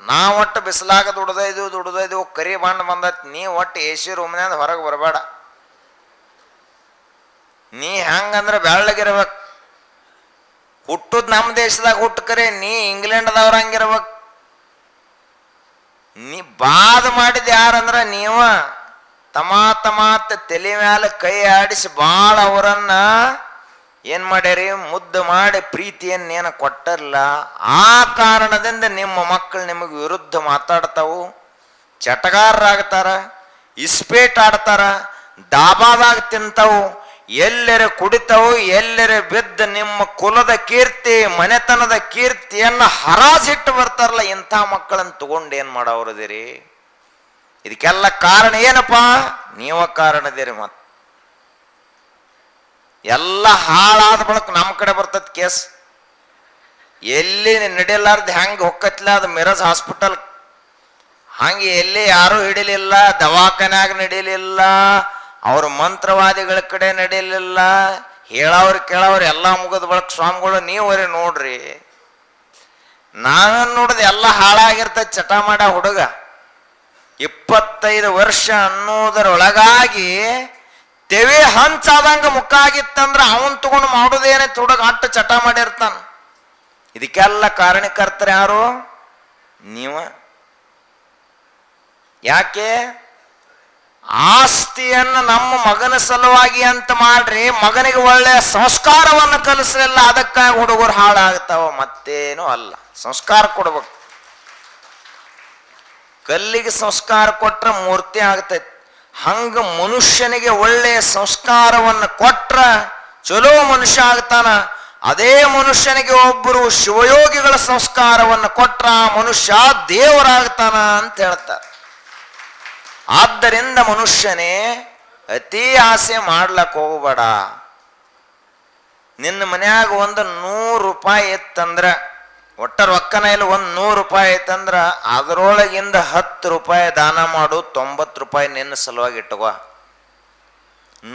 ನಾ ಒಟ್ಟು ಬಿಸಿಲಾಗ ದುಡ್ದೈದು ಕರಿ ಬಾಂಡ್ ಬಂದೈತಿ, ನೀ ಒಟ್ಟು AC ರೂಮ್ನಾಗ ಹೊರಗೆ ಬರಬೇಡ. ನೀ ಹೆಂಗಂದ್ರೆ ಬೆಳ್ಳಗಿರ್ಬೇಕು. ಹುಟ್ಟುದ್ ನಮ್ಮ ದೇಶದಾಗ ಹುಟ್ಟುಕರೆ, ನೀ ಇಂಗ್ಲೆಂಡ್ದವ್ರ ಹಂಗಿರ್ಬೇಕು. ನೀ ಬಾದ್ ಮಾಡಿದ ಯಾರಂದ್ರ ನೀವ. ತಮಾತ ತಲೆ ಮ್ಯಾಲ ಕೈ ಆಡಿಸಿ ಭಾಳ ಅವರನ್ನ ಏನ್ ಮಾಡ್ಯಾರಿ, ಮುದ್ದು ಮಾಡಿ ಪ್ರೀತಿಯನ್ನೇನ ಕೊಟ್ಟಲ್ಲ. ಆ ಕಾರಣದಿಂದ ನಿಮ್ಮ ಮಕ್ಕಳು ನಿಮಗೆ ವಿರುದ್ಧ ಮಾತಾಡ್ತಾವು, ಚಟಗಾರರಾಗ್ತಾರ, ಇಸ್ಪೇಟ್ ಆಡ್ತಾರ, ಡಾಬಾದಾಗ ತಿಂತಾವು, ಎಲ್ಲೆರೆ ಕುಡಿತಾವು, ಎಲ್ಲೆರೆ ಬಿದ್ದ ನಿಮ್ಮ ಕುಲದ ಕೀರ್ತಿ ಮನೆತನದ ಕೀರ್ತಿಯನ್ನ ಹರಾಜಿಟ್ಟು ಬರ್ತಾರಲ್ಲ. ಇಂಥ ಮಕ್ಕಳನ್ನು ತಗೊಂಡು ಏನ್ ಮಾಡವ್ರದಿರಿ? ಇದಕ್ಕೆಲ್ಲ ಕಾರಣ ಏನಪ್ಪ? ನೀವ ಕಾರಣದಿರಿ. ಮತ್ ಎಲ್ಲ ಹಾಳಾದ ಬಳಕ ನಮ್ಮ ಕಡೆ ಬರ್ತದ ಕೇಸ್. ಎಲ್ಲಿ ನಡೆಯಲಾರ್ದು ಹೆಂಗೆ ಹೊಕ್ಕತ್ಲ ಅದು ಮಿರಜ್ ಹಾಸ್ಪಿಟಲ್, ಹಂಗೆ ಎಲ್ಲಿ ಯಾರೂ ಹಿಡಿಲಿಲ್ಲ, ದವಾಖಾನ್ಯಾಗ ನಡೀಲಿಲ್ಲ, ಅವ್ರ ಮಂತ್ರವಾದಿಗಳ ಕಡೆ ನಡೀಲಿಲ್ಲ, ಹೇಳವ್ರು ಕೇಳವ್ರು ಎಲ್ಲ ಮುಗಿದ ಬಳಕ ಸ್ವಾಮಿಗಳು ನೀವರಿ ನೋಡ್ರಿ. ನಾನು ನೋಡಿದೆ ಎಲ್ಲ ಹಾಳಾಗಿರ್ತದೆ. ಚಟ ಮಾಡ ಹುಡುಗ 25 ವರ್ಷ ಅನ್ನೋದರೊಳಗಾಗಿ ತೆವೆ ಹಂಚಾದಂಗ ಮುಖ ಆಗಿತ್ತಂದ್ರ ಅವನ್ ತಗೊಂಡು ಮಾಡೋದೇನೆ ಹುಡುಗ ಅಟ್ಟು ಚಟ ಮಾಡಿರ್ತಾನ. ಇದಕ್ಕೆಲ್ಲ ಕಾರಣಕರ್ತರು ಯಾರು? ನೀವ. ಯಾಕೆ? ಆಸ್ತಿಯನ್ನು ನಮ್ಮ ಮಗನ ಸಲುವಾಗಿ ಅಂತ ಮಾಡ್ರಿ, ಮಗನಿಗೆ ಒಳ್ಳೆಯ ಸಂಸ್ಕಾರವನ್ನು ಕಲಿಸಲಿಲ್ಲ, ಅದಕ್ಕಾಗಿ ಹುಡುಗರು ಹಾಳಾಗ್ತಾವ, ಮತ್ತೇನು ಅಲ್ಲ. ಸಂಸ್ಕಾರ ಕೊಡ್ಬೇಕು. ಕಲ್ಲಿಗೆ ಸಂಸ್ಕಾರ ಕೊಟ್ರ ಮೂರ್ತಿ ಆಗ್ತೈತಿ. ಹಂಗ ಮನುಷ್ಯನಿಗೆ ಒಳ್ಳೆಯ ಸಂಸ್ಕಾರವನ್ನು ಕೊಟ್ರ ಚಲೋ ಮನುಷ್ಯ ಆಗ್ತಾನ. ಅದೇ ಮನುಷ್ಯನಿಗೆ ಒಬ್ಬರು ಶಿವಯೋಗಿಗಳ ಸಂಸ್ಕಾರವನ್ನು ಕೊಟ್ರ ಮನುಷ್ಯ ದೇವರಾಗ್ತಾನ ಅಂತ ಹೇಳ್ತಾರೆ. ಆದ್ದರಿಂದ ಮನುಷ್ಯನೇ ಅತಿ ಆಸೆ ಮಾಡ್ಲಕ್ ಹೋಗ್ಬೇಡ. ನಿನ್ನ ಮನ್ಯಾಗ ಒಂದು ₹100 ಇತ್ತಂದ್ರ, ಒಟ್ಟ ರೊಕ್ಕನ ಇಲ್ಲ, ಒಂದು ₹100 ಐತಂದ್ರ ಅದರೊಳಗಿಂದ ₹10 ದಾನ ಮಾಡು, ₹90 ನಿನ್ನ ಸಲುವಾಗಿ ಇಟ್ಟುಕೋ.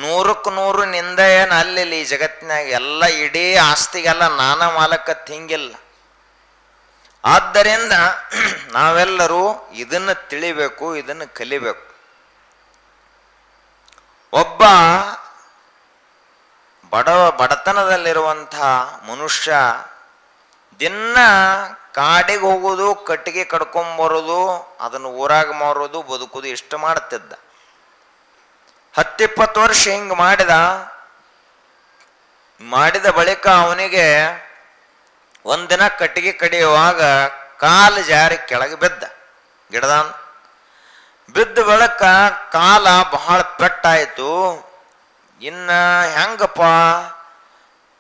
100ಕ್ಕೆ 100 ನಿಂದ ಏನು ಅಲ್ಲಿಲ್ಲ ಈ ಜಗತ್ತಿನಾಗ. ಎಲ್ಲ ಇಡೀ ಆಸ್ತಿಗೆಲ್ಲ ನಾನ ಮಾಲಕತ್ ಹಿಂಗಿಲ್ಲ. ಆದ್ದರಿಂದ ನಾವೆಲ್ಲರೂ ಇದನ್ನು ತಿಳಿಬೇಕು, ಇದನ್ನು ಕಲಿಬೇಕು. ಒಬ್ಬ ಬಡತನದಲ್ಲಿರುವಂಥ ಮನುಷ್ಯ ದಿನ ಕಾಡಿಗೆ ಹೋಗೋದು, ಕಟ್ಟಿಗೆ ಕಡ್ಕೊಂಬರೋದು, ಅದನ್ನು ಊರಾಗ ಮಾರೋದು, ಬದುಕೋದು ಇಷ್ಟು ಮಾಡ್ತಿದ್ದ. 10-20 ವರ್ಷ ಹಿಂಗೆ ಮಾಡಿದ ಬಳಿಕ ಅವನಿಗೆ ಒಂದಿನ ಕಟ್ಟಿಗೆ ಕಡಿಯುವಾಗ ಕಾಲು ಜಾರಿ ಕೆಳಗೆ ಬಿದ್ದ. ಗಿಡದಾನ್ ಬಿದ್ದ ಬಳಿಕ ಕಾಲ ಬಹಳ ಪೆಟ್ಟಾಯಿತು. ಇನ್ನ ಹೆಂಗಪ್ಪ,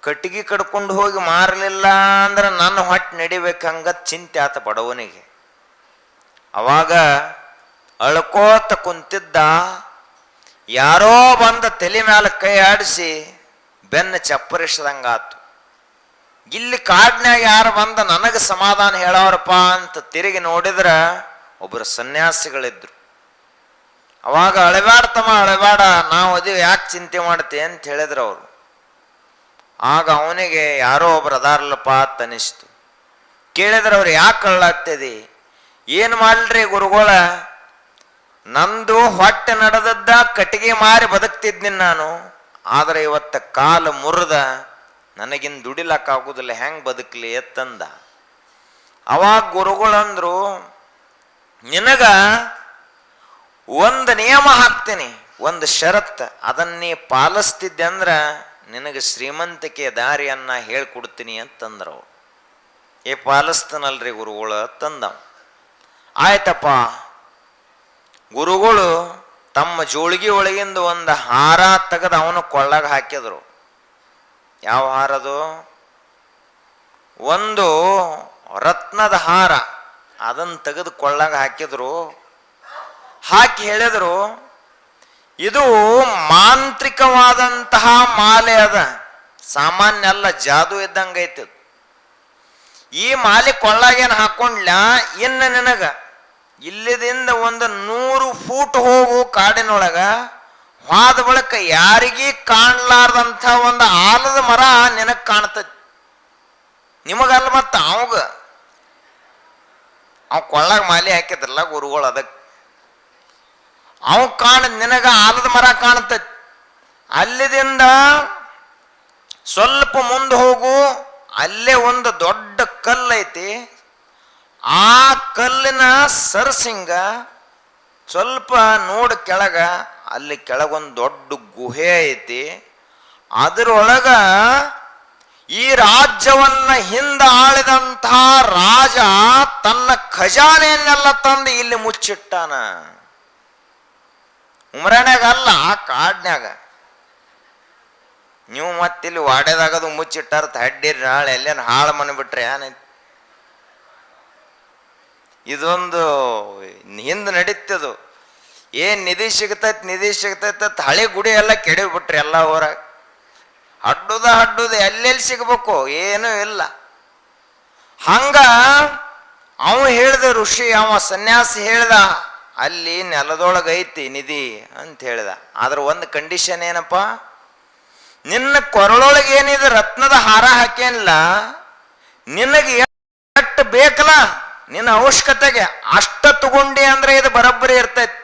ಕಟ್ಟಿಗೆ ಕಡ್ಕೊಂಡು ಹೋಗಿ ಮಾರಲಿಲ್ಲ ಅಂದ್ರೆ ನನ್ನ ಹೊಟ್ಟೆ ನಡಿಬೇಕಂಗ ಚಿಂತೆ ಆತ ಬಡವನಿಗೆ. ಅವಾಗ ಅಳ್ಕೋತ ಕುಂತಿದ್ದ. ಯಾರೋ ಬಂದ ತಲೆ ಮ್ಯಾಲ ಕೈ ಆಡಿಸಿ ಬೆನ್ನು ಚಪ್ಪರಿಸ್ದಂಗಾತು. ಇಲ್ಲಿ ಕಾಡಿನಾಗ ಯಾರು ಬಂದ ನನಗೆ ಸಮಾಧಾನ ಹೇಳೋರಪ್ಪ ಅಂತ ತಿರುಗಿ ನೋಡಿದ್ರ ಒಬ್ಬರು ಸನ್ಯಾಸಿಗಳಿದ್ರು. ಅವಾಗ ಅಳಬೇಡ್ತಮ್ಮ ಅಳಬೇಡ, ನಾವು ಅದೀವಿ, ಯಾಕೆ ಚಿಂತೆ ಮಾಡ್ತೀವಿ ಅಂತ ಹೇಳಿದ್ರು ಅವರು. ಆಗ ಅವನಿಗೆ ಯಾರೋ ಒಬ್ರು ಅದಾರಲ್ಲಪ್ಪ ಅಂತ ಅನಿಸ್ತು. ಕೇಳಿದ್ರೆ ಅವ್ರು ಯಾಕೆ ಅಳ್ಳಾಗ್ತದೆ? ಏನು ಮಾಡ್ರಿ ಗುರುಗಳ, ನಂದು ಹೊಟ್ಟೆ ನಡೆದದ್ದ ಕಟ್ಟಿಗೆ ಮಾರಿ ಬದುಕ್ತಿದ್ನಿ ನಾನು, ಆದರೆ ಇವತ್ತು ಕಾಲು ಮುರಿದ, ನನಗಿನ್ ದುಡಿಲಕ್ಕಾಗುದಿಲ್ಲ, ಹೆಂಗೆ ಬದುಕಲಿ ಎತ್ತಂದ. ಅವಾಗ ಗುರುಗಳಂದ್ರು, ನಿನಗ ಒಂದು ನಿಯಮ ಹಾಕ್ತೀನಿ, ಒಂದು ಷರತ್ತು, ಅದನ್ನೇ ಪಾಲಿಸ್ತಿದ್ದೆ ಅಂದ್ರ ನಿನಗೆ ಶ್ರೀಮಂತಿಕೆ ದಾರಿಯನ್ನ ಹೇಳ್ಕೊಡ್ತೀನಿ ಅಂತಂದ್ರು. ಪಾಲಿಸ್ತಾನಲ್ರಿ ಗುರುಗಳು ತಂದವ. ಆಯ್ತಪ್ಪ. ಗುರುಗಳು ತಮ್ಮ ಜೋಳಿಗೆ ಒಳಗಿಂದ ಒಂದು ಹಾರ ತೆಗೆದು ಅವನು ಕೊಳ್ಳಾಗ ಹಾಕಿದ್ರು. ಯಾವ ಹಾರದು? ಒಂದು ರತ್ನದ ಹಾರ. ಅದನ್ನು ತೆಗೆದು ಕೊಳ್ಳಾಗ ಹಾಕಿದ್ರು. ಹಾಕಿ ಹೇಳಿದ್ರು, ಇದು ಮಾಂತ್ರಿಕವಾದಂತಹ ಮಾಲೆ ಅದ, ಸಾಮಾನ್ಯ ಅಲ್ಲ, ಜಾದು ಇದ್ದಂಗೈತಿ. ಈ ಮಾಲೆ ಕೊಳ್ಳಾಗೇನು ಹಾಕೊಂಡ್ಲ, ಇನ್ನು ನಿನಗ ಇಲ್ಲಿದಿಂದ ಒಂದು 100 ಫೂಟ್ ಹೋಗು ಕಾಡಿನೊಳಗ, ಹೋದ ಬಳಿಕ ಯಾರಿಗೀ ಕಾಣ್ಲಾರ್ದಂಥ ಒಂದು ಆಲದ ಮರ ನಿನಗೆ ಕಾಣ್ತದೆ. ನಿಮಗಲ್ಲ, ಮತ್ತು ಅವ ಕೊಳ್ಳಾಗ ಮಾಲೆ ಹಾಕಿದ್ರಲ್ಲ ಗುರುಗಳು, ಅದಕ್ಕೆ ನಿನಗ ಆಲದ ಮರ ಕಾಣ್ತದೆ. ಅಲ್ಲಿದಿಂದ ಸ್ವಲ್ಪ ಮುಂದೆ ಹೋಗು, ಅಲ್ಲೇ ಒಂದು ದೊಡ್ಡ ಕಲ್ಲು ಐತಿ. ಆ ಕಲ್ಲಿನ ಸರ್ಸಿಂಗ ಸ್ವಲ್ಪ ನೋಡು ಕೆಳಗ, ಅಲ್ಲಿ ಕೆಳಗೊಂದು ದೊಡ್ಡ ಗುಹೆ ಐತಿ. ಅದರೊಳಗ ಈ ರಾಜ್ಯವನ್ನ ಹಿಂದೆ ಆಳಿದಂತಹ ರಾಜ ತನ್ನ ಖಜಾನೆಯನ್ನೆಲ್ಲ ತಂದು ಇಲ್ಲಿ ಮುಚ್ಚಿಟ್ಟಾನ. ಉಮ್ರಾನ್ಯಾಗ ಅಲ್ಲ, ಆ ಕಾಡ್ನ್ಯಾಗ. ನೀವು ಮತ್ತಿಲ್ಲಿ ವಾಡ್ಯದಾಗದು ಮುಚ್ಚಿಟ್ಟಾರ, ಹಡ್ಡಿರಿ ನಾಳೆ ಎಲ್ಲೇನು ಹಾಳು ಮನ್ಬಿಟ್ರೆ ಏನೈತಿ. ಇದೊಂದು ಹಿಂದೆ ನಡೀತದು. ಏನ್ ನಿಧಿ ಸಿಗ್ತೈತೆ ಹಳೆ ಗುಡಿ ಎಲ್ಲ ಕೆಡವಿಬಿಟ್ರಿ ಎಲ್ಲ ಊರಾಗ. ಹಡ್ಡುದ ಎಲ್ಲೆಲ್ಲಿ ಸಿಗ್ಬೇಕು, ಏನೂ ಇಲ್ಲ. ಹಂಗ ಅವ ಹೇಳ್ದ, ಋಷಿ ಅವ ಸನ್ಯಾಸಿ ಹೇಳ್ದ, ಅಲ್ಲಿ ನೆಲದೊಳಗೈತಿ ನಿಧಿ ಅಂತ ಹೇಳ್ದ. ಆದ್ರೆ ಒಂದು ಕಂಡೀಷನ್ ಏನಪ್ಪ, ನಿನ್ನ ಕೊರಳೊಳಗೆ ಏನಿದೆ ರತ್ನದ ಹಾರ ಹಾಕೇನಿಲ್ಲ, ನಿನಗೆ ಎಷ್ಟು ಬೇಕಲ್ಲ ನಿನ್ನ ಅವಶ್ಯಕತೆಗೆ ಅಷ್ಟ ತಗೊಂಡಿ ಅಂದ್ರೆ ಇದು ಬರಬ್ಬರಿ ಇರ್ತೈತಿ.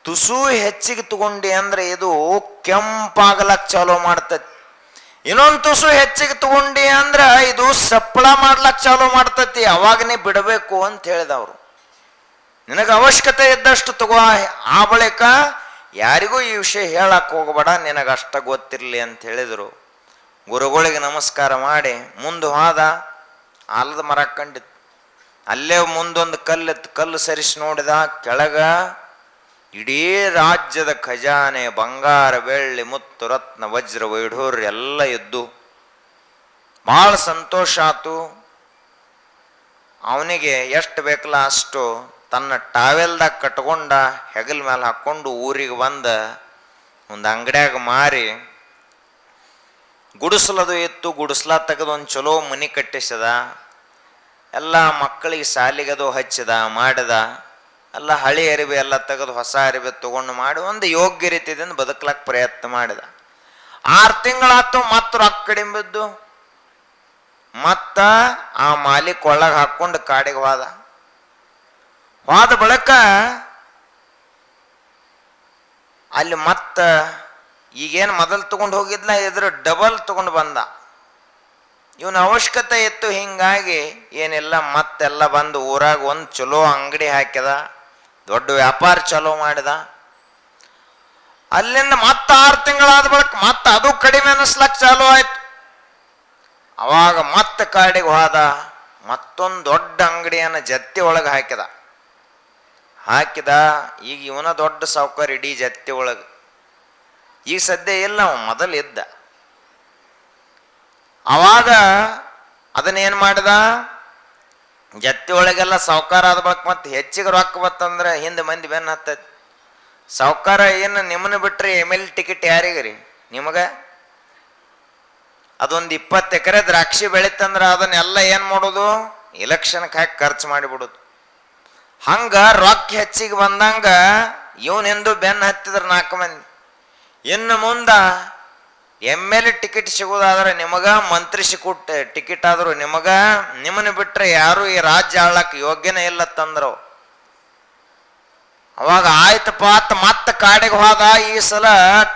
ತುಸು ಹೆಚ್ಚಿಗೆ ತಗೊಂಡಿ ಅಂದ್ರೆ ಇದು ಕೆಂಪಾಗಲಕ್ ಚಾಲೂ ಮಾಡ್ತೈತಿ. ಇನ್ನೊಂದು ತುಸು ಹೆಚ್ಚಿಗೆ ತಗೊಂಡಿ ಅಂದ್ರ ಇದು ಸಪ್ಪಳ ಮಾಡ್ಲಕ್ ಚಾಲೂ ಮಾಡ್ತೈತಿ. ಅವಾಗ ನೀ ಬಿಡಬೇಕು ಅಂತ ಹೇಳಿದವ್ರು. ನಿನಗೆ ಅವಶ್ಯಕತೆ ಇದ್ದಷ್ಟು ತಗೋ, ಆ ಬಳಿಕ ಯಾರಿಗೂ ಈ ವಿಷಯ ಹೇಳಕ್ ಹೋಗಬೇಡ, ನಿನಗಷ್ಟ ಗೊತ್ತಿರಲಿ ಅಂತ ಹೇಳಿದರು. ಗುರುಗಳಿಗೆ ನಮಸ್ಕಾರ ಮಾಡಿ ಮುಂದೆ ಹೋದ. ಆಲದ ಮರ ಕಂಡಿತ್ತು. ಅಲ್ಲೇ ಮುಂದೊಂದು ಕಲ್ಲು ಸರಿಸಿ ನೋಡಿದ. ಕೆಳಗ ಇಡೀ ರಾಜ್ಯದ ಖಜಾನೆ, ಬಂಗಾರ, ಬೆಳ್ಳಿ, ಮುತ್ತು, ರತ್ನ, ವಜ್ರ, ವೈಢೂರ್ಯ ಎಲ್ಲ ಇದ್ದು ಭಾಳ ಸಂತೋಷ ಆತು. ಅವನಿಗೆ ಎಷ್ಟು ಬೇಕಲ್ಲ ಅಷ್ಟು ತನ್ನ ಟಾವೆಲ್ದಾಗ ಕಟ್ಕೊಂಡ, ಹೆಗಲ ಮೇಲೆ ಹಾಕ್ಕೊಂಡು ಊರಿಗೆ ಬಂದ ಒಂದು ಅಂಗಡ್ಯಾಗ ಮಾರಿ, ಗುಡಿಸಲದು ಇತ್ತು, ಗುಡಿಸ್ಲ ತೆಗೆದು ಒಂದು ಚಲೋ ಮನಿ ಕಟ್ಟಿಸದ. ಎಲ್ಲ ಮಕ್ಕಳಿಗೆ ಶಾಲಿಗದು ಹಚ್ಚಿದ, ಮಾಡಿದ. ಎಲ್ಲ ಹಳಿ ಅರಿವೆ ಎಲ್ಲ ತೆಗೆದು ಹೊಸ ಅರಿವೆ ತಗೊಂಡು ಮಾಡಿ ಒಂದು ಯೋಗ್ಯ ರೀತಿಯಿಂದ ಬದುಕಲಕ್ಕೆ ಪ್ರಯತ್ನ ಮಾಡಿದ. 6 ತಿಂಗಳಾತು, ಮತ್ತು ರೊಕ್ಕ ಕಡಿಮೆ ಬಿದ್ದು ಮತ್ತ ಆ ಮಾಲಿಕ್ ಒಳಗೆ ಹಾಕೊಂಡು ಕಾಡಿಗೆ ಹೋದ ಬಳಿಕ ಅಲ್ಲಿ ಮತ್ತ ಈಗೇನು ಮೊದಲು ತಗೊಂಡು ಹೋಗಿದ್ಲ ಇದ್ರ ಡಬಲ್ ತಗೊಂಡು ಬಂದ. ಇವನ ಅವಶ್ಯಕತೆ ಇತ್ತು. ಹಿಂಗಾಗಿ ಏನೆಲ್ಲ ಮತ್ತೆಲ್ಲ ಬಂದು ಊರಾಗ ಒಂದು ಚಲೋ ಅಂಗಡಿ ಹಾಕಿದ, ದೊಡ್ಡ ವ್ಯಾಪಾರ ಚಲೋ ಮಾಡಿದ. ಅಲ್ಲಿಂದ ಮತ್ತೆ 6 ತಿಂಗಳಾದ ಬಳಿಕ ಮತ್ತೆ ಅದು ಕಡಿಮೆ ಅನ್ನಿಸ್ಲಕ್ ಚಾಲೂ ಆಯ್ತು. ಅವಾಗ ಮತ್ತೆ ಕಾಡಿಗೆ ಹೋದ. ಮತ್ತೊಂದು ದೊಡ್ಡ ಅಂಗಡಿಯನ್ನು ಜತ್ತಿ ಒಳಗೆ ಹಾಕಿದ. ಈಗ ಇವನ ದೊಡ್ಡ ಸಾವುಕಾರ ಇಡೀ ಜತ್ತಿ ಒಳಗೆ. ಈಗ ಸದ್ಯ ಇಲ್ಲ, ಅವ ಮೊದಲು ಇದ್ದ. ಅವಾಗ ಅದನ್ನೇನು ಮಾಡಿದ, ಜತ್ತಿ ಒಳಗೆಲ್ಲ ಸಾವುಕಾರ ಆದ ಬಳಿಕ ಮತ್ತೆ ಹೆಚ್ಚಿಗೆ ರೊಕ್ಕ ಬತ್ತಂದ್ರೆ ಹಿಂದೆ ಮಂದಿ ಬೆನ್ನ ಹತ್ತೈತಿ. ಸಾವುಕಾರ ಏನು ನಿಮ್ಮನ್ನು ಬಿಟ್ರಿ MLA ಟಿಕೆಟ್ ಯಾರಿಗರಿ? ನಿಮಗೆ ಅದೊಂದು 20 ಎಕರೆ ದ್ರಾಕ್ಷಿ ಬೆಳಿತಂದ್ರೆ ಅದನ್ನೆಲ್ಲ ಏನು ಮಾಡೋದು, ಎಲೆಕ್ಷನ್ಗೆ ಹಾಕಿ ಖರ್ಚು ಮಾಡಿಬಿಡೋದು. ಹಂಗ ರೊಕ್ಕ ಹೆಚ್ಚಿಗೆ ಬಂದಂಗ ಇವನೆಂದು ಬೆನ್ನ ಹತ್ತಿದ್ರೆ 4 ಮಂದಿ. ಇನ್ನು ಮುಂದ MLA ಟಿಕೆಟ್ ಸಿಗೋದಾದ್ರೆ ನಿಮಗ, ಮಂತ್ರಿ ಟಿಕೆಟ್ ಆದ್ರು ನಿಮಗ, ನಿಮ್ಮನ್ನು ಬಿಟ್ರೆ ಯಾರು ಈ ರಾಜ್ಯ ಆಳಕ್ಕೆ ಯೋಗ್ಯನೇ ಇಲ್ಲ ತಂದ್ರು. ಅವಾಗ ಆಯ್ತಪ್ಪ ಮತ್ತೆ ಕಾಡಿಗೆ ಹೋದ. ಈ ಸಲ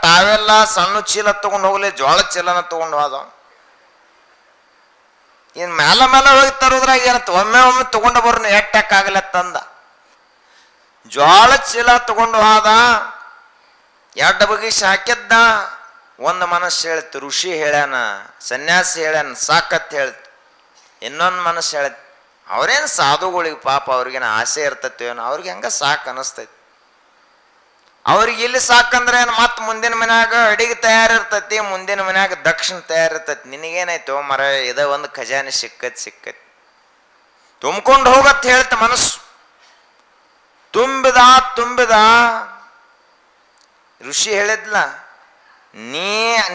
ತಾವೆಲ್ಲ ಸಣ್ಣ ಚೀಲ ತಗೊಂಡು ಹೋಗ್ಲಿ, ಜೋಳ ಚೀಲನ ತಗೊಂಡು ಹೋದ. ಇನ್ ಮೇಲೆ ಹೋಗಿ ತರೋದ್ರಾಗ ಏನತ್ತ, ಒಮ್ಮೆ ತಗೊಂಡು ಬರ್ನು ಎಟ್ಟಕ್ಕಾಗಲ್ಲ ತಂದ. ಜೋಳ ಚೀಲ ತಗೊಂಡು ಹೋದ. 2 ಬಗೀಸ್ ಹಾಕಿದ್ದ. ಒಂದು ಮನಸ್ಸು ಹೇಳ್ತು, ಋಷಿ ಹೇಳ್ಯಾನ, ಸನ್ಯಾಸಿ ಹೇಳ್ಯಾನ, ಸಾಕತ್ ಹೇಳ್ತು. ಇನ್ನೊಂದು ಮನಸ್ಸು ಹೇಳ್ತು, ಅವ್ರೇನು ಸಾಧುಗಳಿಗೆ ಪಾಪ ಅವ್ರಿಗೇನು ಆಸೆ ಇರ್ತೈತೇನೋ, ಅವ್ರಿಗೆ ಹೆಂಗ ಸಾಕು ಅನಿಸ್ತೈತಿ. ಅವ್ರಿಗೆ ಇಲ್ಲಿ ಸಾಕಂದ್ರೆ ಮತ್ತೆ ಮುಂದಿನ ಮನ್ಯಾಗ ಅಡಿಗೆ ತಯಾರಿರ್ತೈತಿ, ಮುಂದಿನ ಮನ್ಯಾಗ ದಕ್ಷಿಣ ತಯಾರಿರ್ತೈತಿ. ನಿನಗೇನಾಯ್ತು ಮರ, ಇದ ಒಂದು ಖಜಾನೆ ಸಿಕ್ಕೈತಿ ತುಂಬ್ಕೊಂಡು ಹೋಗತ್ ಹೇಳ್ತ ಮನಸ್ಸು. ತುಂಬಿದ ತುಂಬಿದ ಋಷಿ ಹೇಳಿದ್ಲ,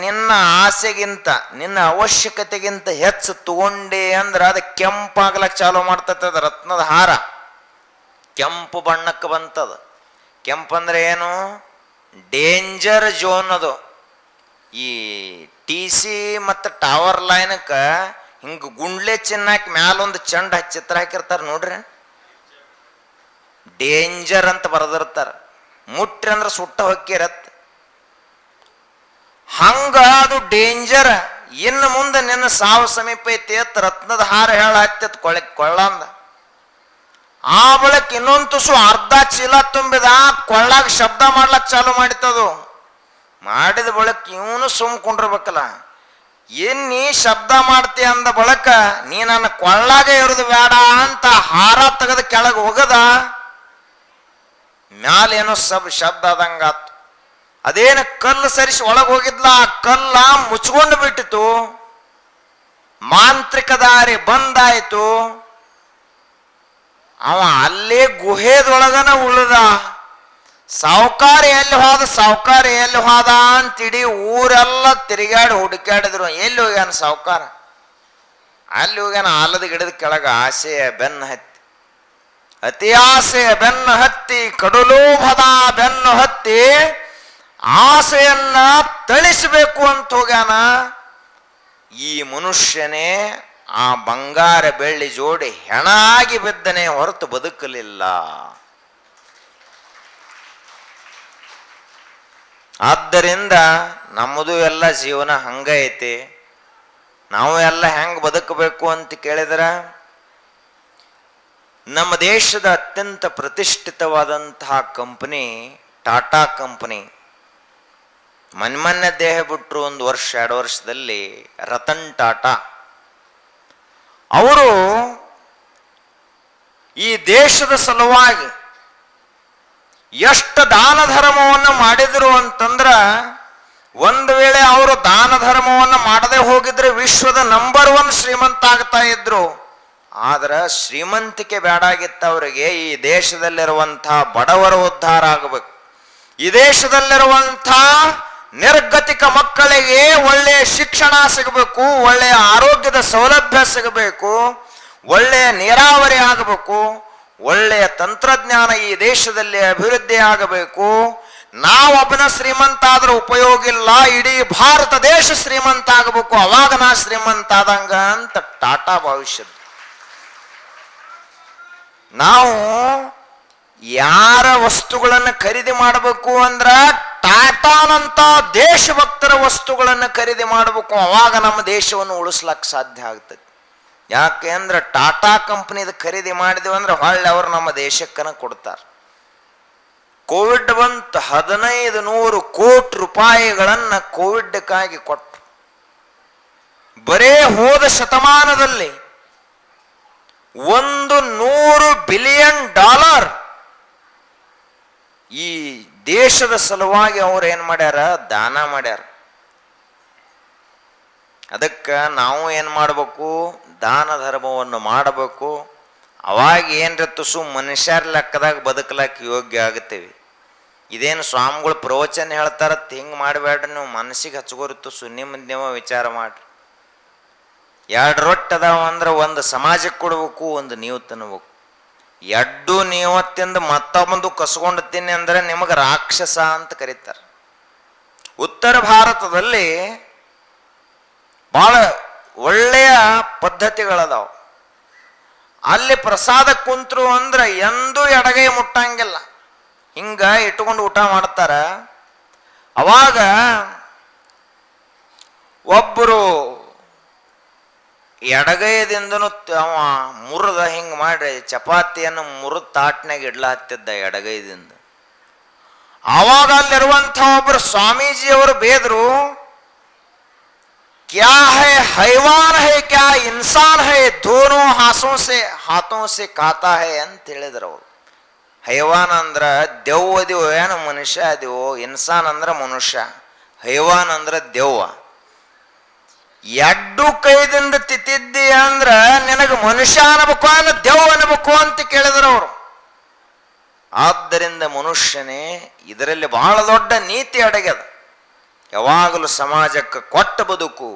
ನಿನ್ನ ಆಸೆಗಿಂತ ನಿನ್ನ ಅವಶ್ಯಕತೆಗಿಂತ ಹೆಚ್ಚು ತಗೊಂಡೆ ಅಂದ್ರೆ ಅದು ಕೆಂಪಾಗ್ಲಕ್ಕೆ ಚಾಲು ಮಾಡ್ತದ. ರತ್ನದ ಹಾರ ಕೆಂಪು ಬಣ್ಣಕ್ಕೆ ಬಂತದ. ಕೆಂಪಂದ್ರೆ ಏನು? Danger zone. ಅದು ಈ TC ಮತ್ತು ಟವರ್ ಲೈನಕ್ಕೆ ಹಿಂಗೆ ಗುಂಡ್ಲೆ ಚಿನ್ನಾಕಿ ಮ್ಯಾಲೊಂದು ಚೆಂಡ ಚಿತ್ರ ಹಾಕಿರ್ತಾರೆ ನೋಡ್ರಿ, ಡೇಂಜರ್ ಅಂತ ಬರೆದಿರ್ತಾರ. ಮುಟ್ರಿ ಅಂದ್ರೆ ಸುಟ್ಟ ಹೊಕ್ಕಿರತ್. ಹಂಗ ಅದು ಡೇಂಜರ್. ಇನ್ನು ಮುಂದೆ ನಿನ್ನ ಸಾವು ಸಮೀಪ ಐತಿ ಅತ್ ರತ್ನದ ಹಾರ ಹೇಳ ಹತ್ತತ್ ಕೊಳ್ಳಂದ. ಆ ಬಳಿಕ ಇನ್ನೊಂದು ತುಸು ಅರ್ಧ ಚೀಲ ತುಂಬಿದ ಕೊಳ್ಳಾಗ ಶಬ್ದ ಮಾಡ್ಲಕ್ ಚಾಲು ಮಾಡಿತದು. ಮಾಡಿದ ಬಳಿಕ ಇವನು ಸುಮ್ಕೊಂಡಿರ್ಬೇಕಲ್ಲ, ಏನ್ ನೀ ಶಬ್ದ ಮಾಡ್ತಿ ಅಂದ ಬಳಿಕ ನೀ ನನ್ನ ಕೊಳ್ಳಾಗ ಇರೋದು ಬೇಡ ಅಂತ ಹಾರ ತೆಗೆದು ಕೆಳಗೆ ಹೋಗದ. ಮ್ಯಾಲೇನೋ ಶಬ್ದ ಆದಂಗಾತು. ಅದೇನು ಕಲ್ಲು ಸರಿಸಿ ಒಳಗೆ ಹೋಗಿದ್ಲ, ಆ ಕಲ್ಲ ಮುಚ್ಕೊಂಡು ಬಿಟ್ಟಿತು. ಮಾಂತ್ರಿಕ ದಾರಿ ಬಂದಾಯ್ತು. ಅವ ಅಲ್ಲೇ ಗುಹೆದೊಳಗನ ಉಳಿದ. ಸಾವುಕಾರ ಎಲ್ಲಿ ಹೋದ ಅಂತಿಡೀ ಊರೆಲ್ಲ ತಿರುಗಾಡಿ ಹುಡುಕಾಡಿದ್ರು. ಎಲ್ಲಿ ಹೋಗ್ಯಾನ ಸಾವುಕಾರ? ಅಲ್ಲಿ ಹೋಗ್ಯಾನ ಆಲದ ಗಿಡದ ಕೆಳಗ. ಆಸೆಯ ಬೆನ್ನು ಹತ್ತಿ, ಅತಿ ಆಸೆಯ ಬೆನ್ನು ಹತ್ತಿ, ಕಡುಲೋಭದ ಬೆನ್ನು ಹತ್ತಿ ಆಸೆಯನ್ನ ತಳಿಸಬೇಕು ಅಂತ ಹೋಗ್ಯಾನ. ಈ ಮನುಷ್ಯನೇ ಆ ಬಂಗಾರ ಬೆಳ್ಳಿ ಜೋಡಿ ಹೆಣ ಆಗಿ ಬಿದ್ದನೆ ಹೊರತು ಬದುಕಲಿಲ್ಲ. ಆದ್ದರಿಂದ ನಮ್ಮದು ಎಲ್ಲ ಜೀವನ ಹಂಗ ಐತಿ. ನಾವು ಎಲ್ಲ ಹೆಂಗ್ ಬದುಕಬೇಕು ಅಂತ ಕೇಳಿದ್ರ, ನಮ್ಮ ದೇಶದ ಅತ್ಯಂತ ಪ್ರತಿಷ್ಠಿತವಾದಂತಹ ಕಂಪನಿ ಟಾಟಾ ಕಂಪನಿ ಮೊನ್ನೆ ದೇಹ ಬಿಟ್ಟರು. 1 ವರ್ಷ 2 ವರ್ಷದಲ್ಲಿ ರತನ್ ಟಾಟಾ ಅವರು ಈ ದೇಶದ ಸಲುವಾಗಿ ಎಷ್ಟು ದಾನ ಧರ್ಮವನ್ನು ಮಾಡಿದ್ರು ಅಂತಂದ್ರ, ಒಂದು ವೇಳೆ ಅವರು ದಾನ ಧರ್ಮವನ್ನು ಮಾಡದೆ ಹೋಗಿದ್ರೆ ವಿಶ್ವದ ನಂಬರ್ 1 ಶ್ರೀಮಂತ ಆಗ್ತಾ ಇದ್ರು. ಆದ್ರೆ ಶ್ರೀಮಂತಿಕೆ ಬೇಡಾಗಿತ್ತು ಅವರಿಗೆ. ಈ ದೇಶದಲ್ಲಿರುವಂತಹ ಬಡವರ ಉದ್ಧಾರ ಆಗಬೇಕು, ಈ ದೇಶದಲ್ಲಿರುವಂತಹ ನಿರ್ಗತಿಕ ಮಕ್ಕಳಿಗೆ ಒಳ್ಳೆಯ ಶಿಕ್ಷಣ ಸಿಗಬೇಕು, ಒಳ್ಳೆಯ ಆರೋಗ್ಯದ ಸೌಲಭ್ಯ ಸಿಗಬೇಕು, ಒಳ್ಳೆಯ ನೀರಾವರಿ ಆಗಬೇಕು, ಒಳ್ಳೆಯ ತಂತ್ರಜ್ಞಾನ ಈ ದೇಶದಲ್ಲಿ ಅಭಿವೃದ್ಧಿ ಆಗಬೇಕು. ನಾವೊಬ್ಬನ ಶ್ರೀಮಂತ ಆದ್ರೆ ಉಪಯೋಗ ಇಲ್ಲ, ಇಡೀ ಭಾರತ ದೇಶ ಶ್ರೀಮಂತ ಆಗಬೇಕು, ಅವಾಗ ನಾ ಶ್ರೀಮಂತ ಆದಂಗ ಅಂತ ಟಾಟಾ ಭವಿಷ್ಯದ. ನಾವು ಯಾರ ವಸ್ತುಗಳನ್ನು ಖರೀದಿ ಮಾಡಬೇಕು ಅಂದ್ರ ಟಾಟಾನಂತ ದೇಶಭಕ್ತರ ವಸ್ತುಗಳನ್ನು ಖರೀದಿ ಮಾಡಬೇಕು, ಅವಾಗ ನಮ್ಮ ದೇಶವನ್ನು ಉಳಿಸ್ಲಕ್ಕೆ ಸಾಧ್ಯ ಆಗ್ತದೆ. ಯಾಕೆ ಅಂದ್ರೆ ಟಾಟಾ ಕಂಪನಿದ ಖರೀದಿ ಮಾಡಿದೆವು ಅಂದ್ರೆ ಹೊಳ್ಳಿ ಅವರು ನಮ್ಮ ದೇಶಕ್ಕನ ಕೊಡ್ತಾರೆ. ಕೋವಿಡ್ ಬಂತು, 1500 ಕೋಟಿ ರೂಪಾಯಿಗಳನ್ನ ಕೋವಿಡ್ಕ್ಕಾಗಿ ಕೊಟ್ಟು, ಬರೇ ಹೋದ ಶತಮಾನದಲ್ಲಿ $100 ಬಿಲಿಯನ್ ಈ ದೇಶದ ಸಲುವಾಗಿ ಅವ್ರು ಏನ್ ಮಾಡ್ಯಾರ? ದಾನ ಮಾಡ್ಯಾರ. ಅದಕ್ಕೆ ನಾವು ಏನು ಮಾಡಬೇಕು? ದಾನ ಧರ್ಮವನ್ನು ಮಾಡಬೇಕು. ಅವಾಗ ಏನ್ರ ತುಸು ಮನುಷ್ಯರ ಲೆಕ್ಕದಾಗ ಬದುಕಲಕ್ಕೆ ಯೋಗ್ಯ ಆಗುತ್ತೇವೆ. ಇದೇನು ಸ್ವಾಮಿಗಳು ಪ್ರವಚನ ಹೇಳ್ತಾರತ್ ಹಿಂಗೆ ಮಾಡಬೇಡ್ರಿ, ನೀವು ಮನಸ್ಸಿಗೆ ಹಚ್ಕೋರಿ ತುಸು ನಿಮ್ಮದು ನೀವು ವಿಚಾರ ಮಾಡ್ರಿ. 2 ರೊಟ್ಟಿ ಅದಾವ ಅಂದ್ರೆ ಒಂದು ಸಮಾಜಕ್ಕೆ ಕೊಡ್ಬೇಕು, ಒಂದು ನೀವು ತಿನ್ಬೇಕು. ಎಡ್ಡು ನೀವು ತಿಂದು ಮತ್ತೊಂದು ಕಸ್ಕೊಂಡು ತಿನ್ನಿ ಅಂದ್ರೆ ನಿಮಗೆ ರಾಕ್ಷಸ ಅಂತ ಕರೀತಾರೆ. ಉತ್ತರ ಭಾರತದಲ್ಲಿ ಬಹಳ ಒಳ್ಳೆಯ ಪದ್ಧತಿಗಳದಾವ. ಅಲ್ಲಿ ಪ್ರಸಾದ ಕುಂತ್ರು ಅಂದ್ರೆ ಎಂದೂ ಎಡಗೈ ಮುಟ್ಟಂಗಿಲ್ಲ, ಹಿಂಗ ಇಟ್ಕೊಂಡು ಊಟ ಮಾಡ್ತಾರ. ಅವಾಗ ಒಬ್ಬರು ಎಡಗೈದಿಂದನು ಅವ ಮುರಿದ ಹಿಂಗೆ ಮಾಡಿ ಚಪಾತಿಯನ್ನು ಮುರಿದ ತಾಟ್ನಾಗ ಇಡ್ಲ ಹತ್ತಿದ್ದ ಎಡಗೈದಿಂದ. ಆವಾಗ ಅಲ್ಲಿರುವಂಥ ಒಬ್ಬರು ಸ್ವಾಮೀಜಿಯವರು ಬೇದರು, क्या है हैवान है क्या इंसान है, दोनों हाथों से खाता है ಅಂತ ಹೇಳಿದ್ರು ಅವರು. ಹೈವಾನ್ ಅಂದ್ರ ದೆವ್ವ ಅದಿವೋ ಏನು ಮನುಷ್ಯ ಅದಿವೋ, ಇನ್ಸಾನ್ ಅಂದ್ರ ಮನುಷ್ಯ, ಹೈವಾನ್ ಅಂದ್ರ ದೆವ್ವ. ಎಡ್ಡು ಕೈದಿಂದ ತಿದ್ದಿ ಅಂದ್ರ ನಿನಗೆ ಮನುಷ್ಯ ಅನ್ಬೇಕು ಅಂದ್ರೆ ದೆವ್ವ ಅನ್ಬೇಕು ಅಂತ ಕೇಳಿದ್ರು ಅವರು. ಆದ್ದರಿಂದ ಮನುಷ್ಯನೇ ಇದರಲ್ಲಿ ಬಹಳ ದೊಡ್ಡ ನೀತಿ ಅಡಗ್ಯದ. ಯಾವಾಗಲೂ ಸಮಾಜಕ್ಕೆ ಕೊಟ್ಟ ಬದುಕು.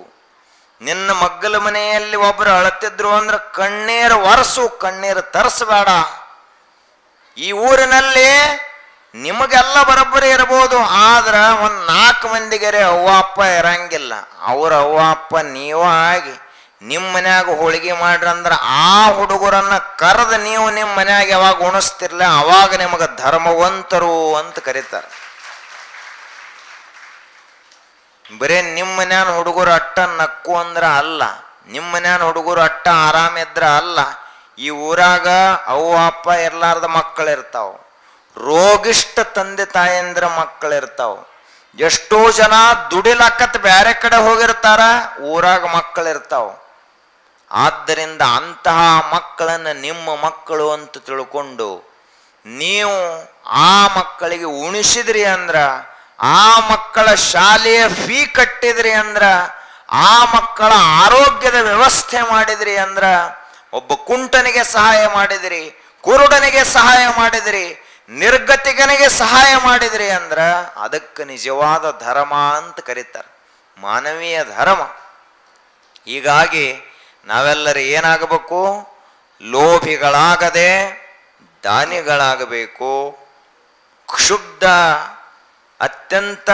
ನಿನ್ನ ಮಗ್ಗಲ ಮನೆಯಲ್ಲಿ ಒಬ್ಬರು ಅಳತಿದ್ರು ಅಂದ್ರೆ ಕಣ್ಣೀರು ಒರೆಸು, ಕಣ್ಣೀರು ತರಿಸಬೇಡ. ಈ ಊರಿನಲ್ಲಿ ನಿಮಗೆಲ್ಲ ಬರೋಬ್ಬರಿ ಇರ್ಬೋದು, ಆದ್ರೆ ಒಂದು 4 ಮಂದಿಗೆರೆ ಅವ್ವ ಅಪ್ಪ ಇರಂಗಿಲ್ಲ. ಅವ್ರ ಅವ್ವ ಅಪ್ಪ ನೀವ ಆಗಿ ನಿಮ್ಮ ಮನ್ಯಾಗ ಹೋಳಿಗೆ ಮಾಡ್ರಂದ್ರೆ ಆ ಹುಡುಗರನ್ನ ಕರೆದು ನೀವು ನಿಮ್ಮ ಮನ್ಯಾಗ ಯಾವಾಗ ಉಣಿಸ್ತಿರ್ಲ ಅವಾಗ ನಿಮಗೆ ಧರ್ಮವಂತರು ಅಂತ ಕರೀತಾರೆ. ಬರೇ ನಿಮ್ಮ ಮನ್ಯಾನ ಹುಡುಗರು ಅಟ್ಟ ನಕ್ಕು ಅಂದ್ರ ಅಲ್ಲ, ನಿಮ್ಮ ಮನ್ಯಾನ ಹುಡುಗರು ಅಟ್ಟ ಆರಾಮಿದ್ರ ಅಲ್ಲ. ಈ ಊರಾಗ ಅವ್ವ ಅಪ್ಪ ಇರ್ಲಾರ್ದ ಮಕ್ಕಳಿರ್ತಾವ, ರೋಗಿಷ್ಟ ತಂದೆ ತಾಯಂದ್ರ ಮಕ್ಕಳಿರ್ತಾವ, ಎಷ್ಟೋ ಜನ ದುಡಿಲಕ್ಕತ್ ಬ್ಯಾರೆ ಕಡೆ ಹೋಗಿರ್ತಾರ, ಊರಾಗ ಮಕ್ಕಳಿರ್ತಾವ. ಆದ್ದರಿಂದ ಅಂತಹ ಮಕ್ಕಳನ್ನು ನಿಮ್ಮ ಮಕ್ಕಳು ಅಂತ ತಿಳ್ಕೊಂಡು ನೀವು ಆ ಮಕ್ಕಳಿಗೆ ಉಣಿಸಿದ್ರಿ ಅಂದ್ರ, ಆ ಮಕ್ಕಳ ಶಾಲೆಯ ಫೀ ಕಟ್ಟಿದ್ರಿ ಅಂದ್ರ, ಆ ಮಕ್ಕಳ ಆರೋಗ್ಯದ ವ್ಯವಸ್ಥೆ ಮಾಡಿದ್ರಿ ಅಂದ್ರ, ಒಬ್ಬ ಕುಂಟನಿಗೆ ಸಹಾಯ ಮಾಡಿದ್ರಿ, ಕುರುಡನಿಗೆ ಸಹಾಯ ಮಾಡಿದ್ರಿ, ನಿರ್ಗತಿಕನಿಗೆ ಸಹಾಯ ಮಾಡಿದ್ರಿ ಅಂದ್ರ ಅದಕ್ಕೆ ನಿಜವಾದ ಧರ್ಮ ಅಂತ ಕರೀತಾರೆ, ಮಾನವೀಯ ಧರ್ಮ. ಹೀಗಾಗಿ ನಾವೆಲ್ಲರೂ ಏನಾಗಬೇಕು? ಲೋಭಿಗಳಾಗದೆ ದಾನಿಗಳಾಗಬೇಕು. ಕ್ಷುಬ್ಧ ಅತ್ಯಂತ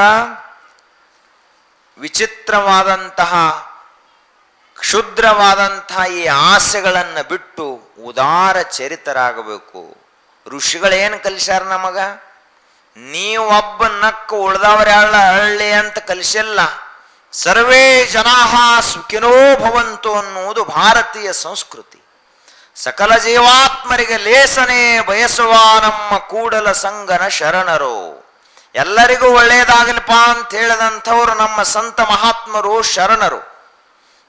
ವಿಚಿತ್ರವಾದಂತಹ ಕ್ಷುದ್ರವಾದಂತಹ ಈ ಆಸೆಗಳನ್ನು ಬಿಟ್ಟು ಉದಾರ ಚರಿತರಾಗಬೇಕು. ಋಷಿಗಳೇನು ಕಲಿಸ್ಯಾರ ನಮಗ? ನೀವೊಬ್ಬ ನಕ್ಕು ಉಳ್ದವರೆಲ್ಲ ಹಳ್ಳಿ ಅಂತ ಕಲಿಸಿಲ್ಲ. ಸರ್ವೇ ಜನಾಹ ಸುಖಿನೋ ಭವಂತು ಅನ್ನುವುದು ಭಾರತೀಯ ಸಂಸ್ಕೃತಿ. ಸಕಲ ಜೀವಾತ್ಮರಿಗೆ ಲೇಸನೆ ಬಯಸುವ ನಮ್ಮ ಕೂಡಲ ಸಂಗನ ಶರಣರು. ಎಲ್ಲರಿಗೂ ಒಳ್ಳೆಯದಾಗಲಿಪ್ಪ ಅಂತ ಹೇಳಿದಂಥವ್ರು ನಮ್ಮ ಸಂತ ಮಹಾತ್ಮರು ಶರಣರು.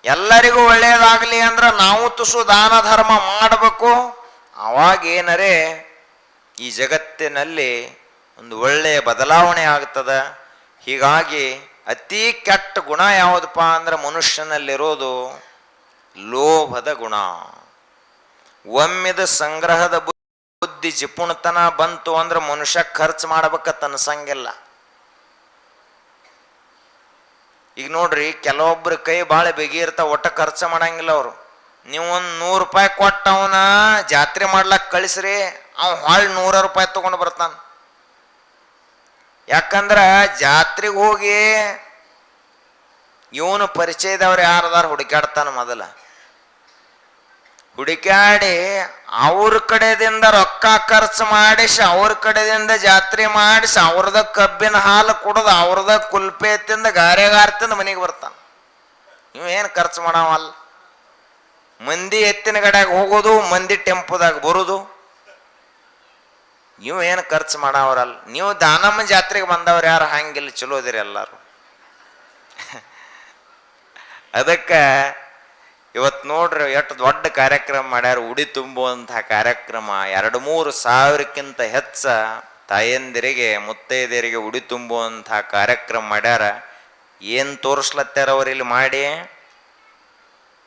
ಎಲ್ಲರಿಗೂ ಒಳ್ಳೆಯದಾಗಲಿ ಅಂದ್ರೆ ನಾವು ತುಸು ದಾನ ಧರ್ಮ ಮಾಡಬೇಕು. ಅವಾಗೇನರೇ ಈ ಜಗತ್ತಿನಲ್ಲಿ ಒಂದು ಒಳ್ಳೆಯ ಬದಲಾವಣೆ ಆಗ್ತದೆ. ಹೀಗಾಗಿ ಅತಿ ಕೆಟ್ಟ ಗುಣ ಯಾವುದಪ್ಪ ಅಂದ್ರೆ ಮನುಷ್ಯನಲ್ಲಿರೋದು ಲೋಭದ ಗುಣ. ಒಮ್ಮೆದ ಸಂಗ್ರಹದ ಬುದ್ಧಿ ಜಿಪುಣತನ ಬಂತು ಅಂದ್ರೆ ಮನುಷ್ಯ ಖರ್ಚು ಮಾಡ್ಬೇಕಂತ ಅನ್ಸಂಗಿಲ್ಲ. ಈಗ ನೋಡ್ರಿ, ಕೆಲವೊಬ್ರ ಕೈ ಭಾಳ ಬಿಗಿ ಇರ್ತಾವ, ಒಟ್ಟ ಖರ್ಚು ಮಾಡಂಗಿಲ್ಲ ಅವರು. ನೀವು ಒಂದು 100 ರೂಪಾಯಿ ಕೊಟ್ಟು ಅವನ ಜಾತ್ರೆ ಮಾಡ್ಲಕ್ಕ ಕಳಿಸ್ರಿ, ಅವ್ ಹೊಳ್ 100 ರೂಪಾಯಿ ತಗೊಂಡು ಬರ್ತಾನ. ಯಾಕಂದ್ರೆ ಜಾತ್ರೆಗೆ ಹೋಗಿ ಇವನು ಪರಿಚಯದವ್ರು ಯಾರದಾರ ಹುಡುಕಾಡ್ತಾನ. ಮೊದಲ ಹುಡುಕಾಡಿ ಅವ್ರ ಕಡೆದಿಂದ ರೊಕ್ಕ ಖರ್ಚು ಮಾಡಿಸಿ, ಅವ್ರ ಕಡೆದಿಂದ ಜಾತ್ರೆ ಮಾಡಿಸಿ, ಅವ್ರದ ಕಬ್ಬಿನ ಹಾಲು ಕುಡ್ದು, ಅವ್ರದ ಕುಲ್ಪೆ ತಿಂದ ಗಾರೆಗಾರ ತಿಂದ ಮನೆಗೆ ಬರ್ತಾನ. ಇವೇನು ಖರ್ಚು ಮಾಡವಲ್ಲ. ಮಂದಿ ಎತ್ತಿನ ಗಡ್ಯಾಗ ಹೋಗೋದು, ಮಂದಿ ಟೆಂಪೋದಾಗ ಬರೋದು, ನೀವು ಏನು ಖರ್ಚು ಮಾಡವ್ರಲ್ಲ. ನೀವು ದಾನಮ್ಮ ಜಾತ್ರೆಗೆ ಬಂದವ್ರು ಯಾರು ಹಂಗಿಲ್ಲ, ಚಲೋದಿರಿ ಎಲ್ಲರೂ. ಅದಕ್ಕೆ ಇವತ್ತು ನೋಡ್ರಿ ಎಷ್ಟು ದೊಡ್ಡ ಕಾರ್ಯಕ್ರಮ ಮಾಡ್ಯಾರ. ಉಡಿ ತುಂಬುವಂತಹ ಕಾರ್ಯಕ್ರಮ 2-3 ಸಾವಿರಕ್ಕಿಂತ ಹೆಚ್ಚ ತಾಯಂದಿರಿಗೆ ಮುತ್ತೈದೆಯರಿಗೆ ಉಡಿ ತುಂಬುವಂತಹ ಕಾರ್ಯಕ್ರಮ ಮಾಡ್ಯಾರ. ಏನು ತೋರಿಸ್ಲತ್ತಾರ ಅವ್ರು ಇಲ್ಲಿ ಮಾಡಿ?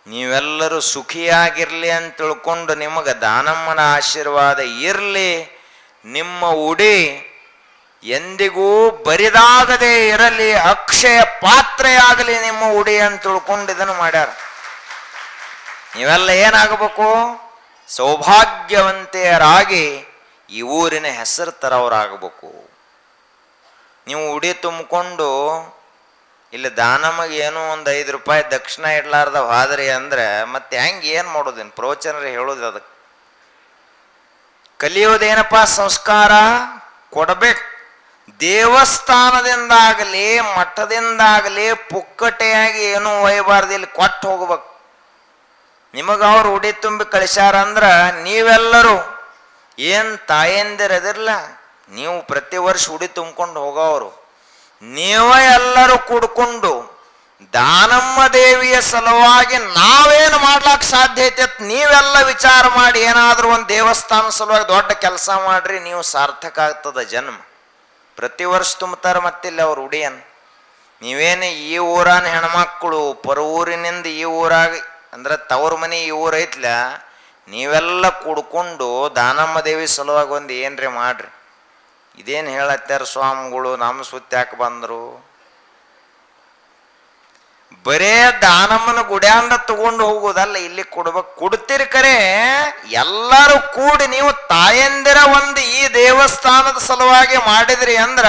ನೀವೆಲ್ಲರೂ ಸುಖಿಯಾಗಿರ್ಲಿ ಅಂತ ತಿಳ್ಕೊಂಡು ನಿಮಗೆ ದಾನಮ್ಮನ ಆಶೀರ್ವಾದ ಇರಲಿ, ನಿಮ್ಮ ಉಡಿ ಎಂದಿಗೂ ಬರಿದಾಗದೆ ಇರಲಿ, ಅಕ್ಷಯ ಪಾತ್ರೆಯಾಗಲಿ ನಿಮ್ಮ ಉಡಿ ಅಂತ ತಿಳ್ಕೊಂಡು ಇದನ್ನು ಮಾಡ್ಯಾರ. ನೀವೆಲ್ಲ ಏನಾಗಬೇಕು? ಸೌಭಾಗ್ಯವಂತೆಯರಾಗಿ ಈ ಊರಿನ ಹೆಸರು ತರವರಾಗಬೇಕು. ನೀವು ಉಡಿ ತುಂಬಿಕೊಂಡು ಇಲ್ಲಿ ದಾನಮಗೆ ಏನೋ ಒಂದು 5 ರೂಪಾಯಿ ದಕ್ಷಿಣ ಇಡ್ಲಾರ್ದ ಹೋದ್ರಿ ಅಂದ್ರೆ ಮತ್ತೆ ಹೆಂಗೆ ಏನು ಮಾಡೋದೇನು? ಪ್ರವಚನರೇ ಹೇಳೋದು ಅದಕ್ಕೆ. ಕಲಿಯೋದೇನಪ್ಪ? ಸಂಸ್ಕಾರ ಕೊಡಬೇಕು. ದೇವಸ್ಥಾನದಿಂದಾಗಲಿ ಮಠದಿಂದಾಗಲಿ ಪುಕ್ಕಟೆಯಾಗಿ ಏನೂ ಒಯ್ಯಬಾರ್ದು, ಇಲ್ಲಿ ಕೊಟ್ಟು ಹೋಗ್ಬೇಕು. ನಿಮಗೆ ಅವ್ರು ಉಡಿ ತುಂಬಿ ಕಳಿಸ್ಯಾರಂದ್ರೆ ನೀವೆಲ್ಲರೂ ಏನು ತಾಯಂದಿರದಿರಲ್ಲ, ನೀವು ಪ್ರತಿ ವರ್ಷ ಉಡಿ ತುಂಬಿಕೊಂಡು ಹೋಗೋರು, ನೀವೇ ಎಲ್ಲರೂ ಕೂಡ್ಕೊಂಡು ದಾನಮ್ಮ ದೇವಿಯ ಸಲುವಾಗಿ ನಾವೇನು ಮಾಡ್ಲಾಕ್ ಸಾಧ್ಯ ಐತೆ ನೀವೆಲ್ಲ ವಿಚಾರ ಮಾಡಿ ಏನಾದರೂ ಒಂದು ದೇವಸ್ಥಾನ ಸಲುವಾಗಿ ದೊಡ್ಡ ಕೆಲಸ ಮಾಡ್ರಿ, ನೀವು ಸಾರ್ಥಕ ಆಗ್ತದ ಜನ್ಮ. ಪ್ರತಿ ವರ್ಷ ತುಂಬ್ತಾರೆ ಮತ್ತಿಲ್ಲ ಅವ್ರು ಉಡಿಯನ್. ನೀವೇನು ಈ ಊರಾನ ಹೆಣ್ಮಕ್ಕಳು ಪರವೂರಿನಿಂದ ಈ ಊರಾಗ ಅಂದ್ರೆ ತವ್ರ ಮನೆ ಈ ಊರು ಐತ್ಲ, ನೀವೆಲ್ಲ ಕೂಡ್ಕೊಂಡು ದಾನಮ್ಮ ದೇವಿ ಸಲುವಾಗಿ ಒಂದು ಏನ್ರಿ ಮಾಡ್ರಿ. ಇದೇನು ಹೇಳತ್ತಾರ ಸ್ವಾಮಿಗಳು, ನಮ್ಮ ಸುತ್ತಾಕ ಬಂದರು? ಬರೇ ದಾನಮ್ಮನ ಗುಡ್ಯಾಂದ ತಗೊಂಡು ಹೋಗೋದಲ್ಲ, ಇಲ್ಲಿ ಕೊಡ್ಬೇಕು. ಕೊಡ್ತೀರಿ ಕರೆ ಎಲ್ಲರೂ ಕೂಡಿ ನೀವು ತಾಯಂದಿರ ಒಂದು ಈ ದೇವಸ್ಥಾನದ ಸಲುವಾಗಿ ಮಾಡಿದ್ರಿ ಅಂದ್ರ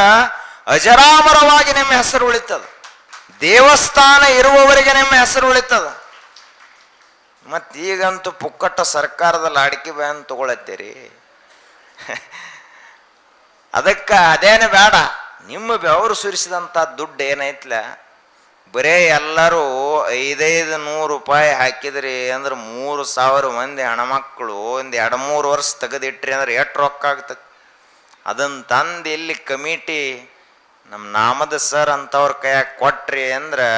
ಅಜರಾಮರವಾಗಿ ನಿಮ್ಮ ಹೆಸರು ಉಳಿತದ. ದೇವಸ್ಥಾನ ಇರುವವರಿಗೆ ನಿಮ್ಮ ಹೆಸರು ಉಳಿತದ. ಮತ್ತೀಗಂತೂ ಪುಕ್ಕಟ್ಟ ಸರ್ಕಾರದ ಲಾಡಿಕೆ ಬ್ಯಾನ್ ತಗೊಳತ್ತೀರಿ. ಅದಕ್ಕೆ ಅದೇನು ಬೇಡ. ನಿಮ್ಮ ಬೆವರು ಸುರಿಸಿದಂಥ ದುಡ್ಡು ಏನೈತ್ಲ, ಬರೇ ಎಲ್ಲರೂ 500 ರೂಪಾಯಿ ಹಾಕಿದ್ರಿ ಅಂದ್ರೆ 3000 ಮಂದಿ ಹೆಣ್ಮಕ್ಳು ಒಂದು 2-3 ವರ್ಷ ತೆಗೆದಿಟ್ರಿ ಅಂದ್ರೆ ಎಷ್ಟು ರೊಕ್ಕ ಆಗ್ತದೆ? ಅದನ್ನು ತಂದು ಇಲ್ಲಿ ಕಮಿಟಿ ನಮ್ಮ ನಾಮದ ಸರ್ ಅಂಥವ್ರ ಕೈಯಾಗ ಕೊಟ್ರಿ ಅಂದ್ರೆ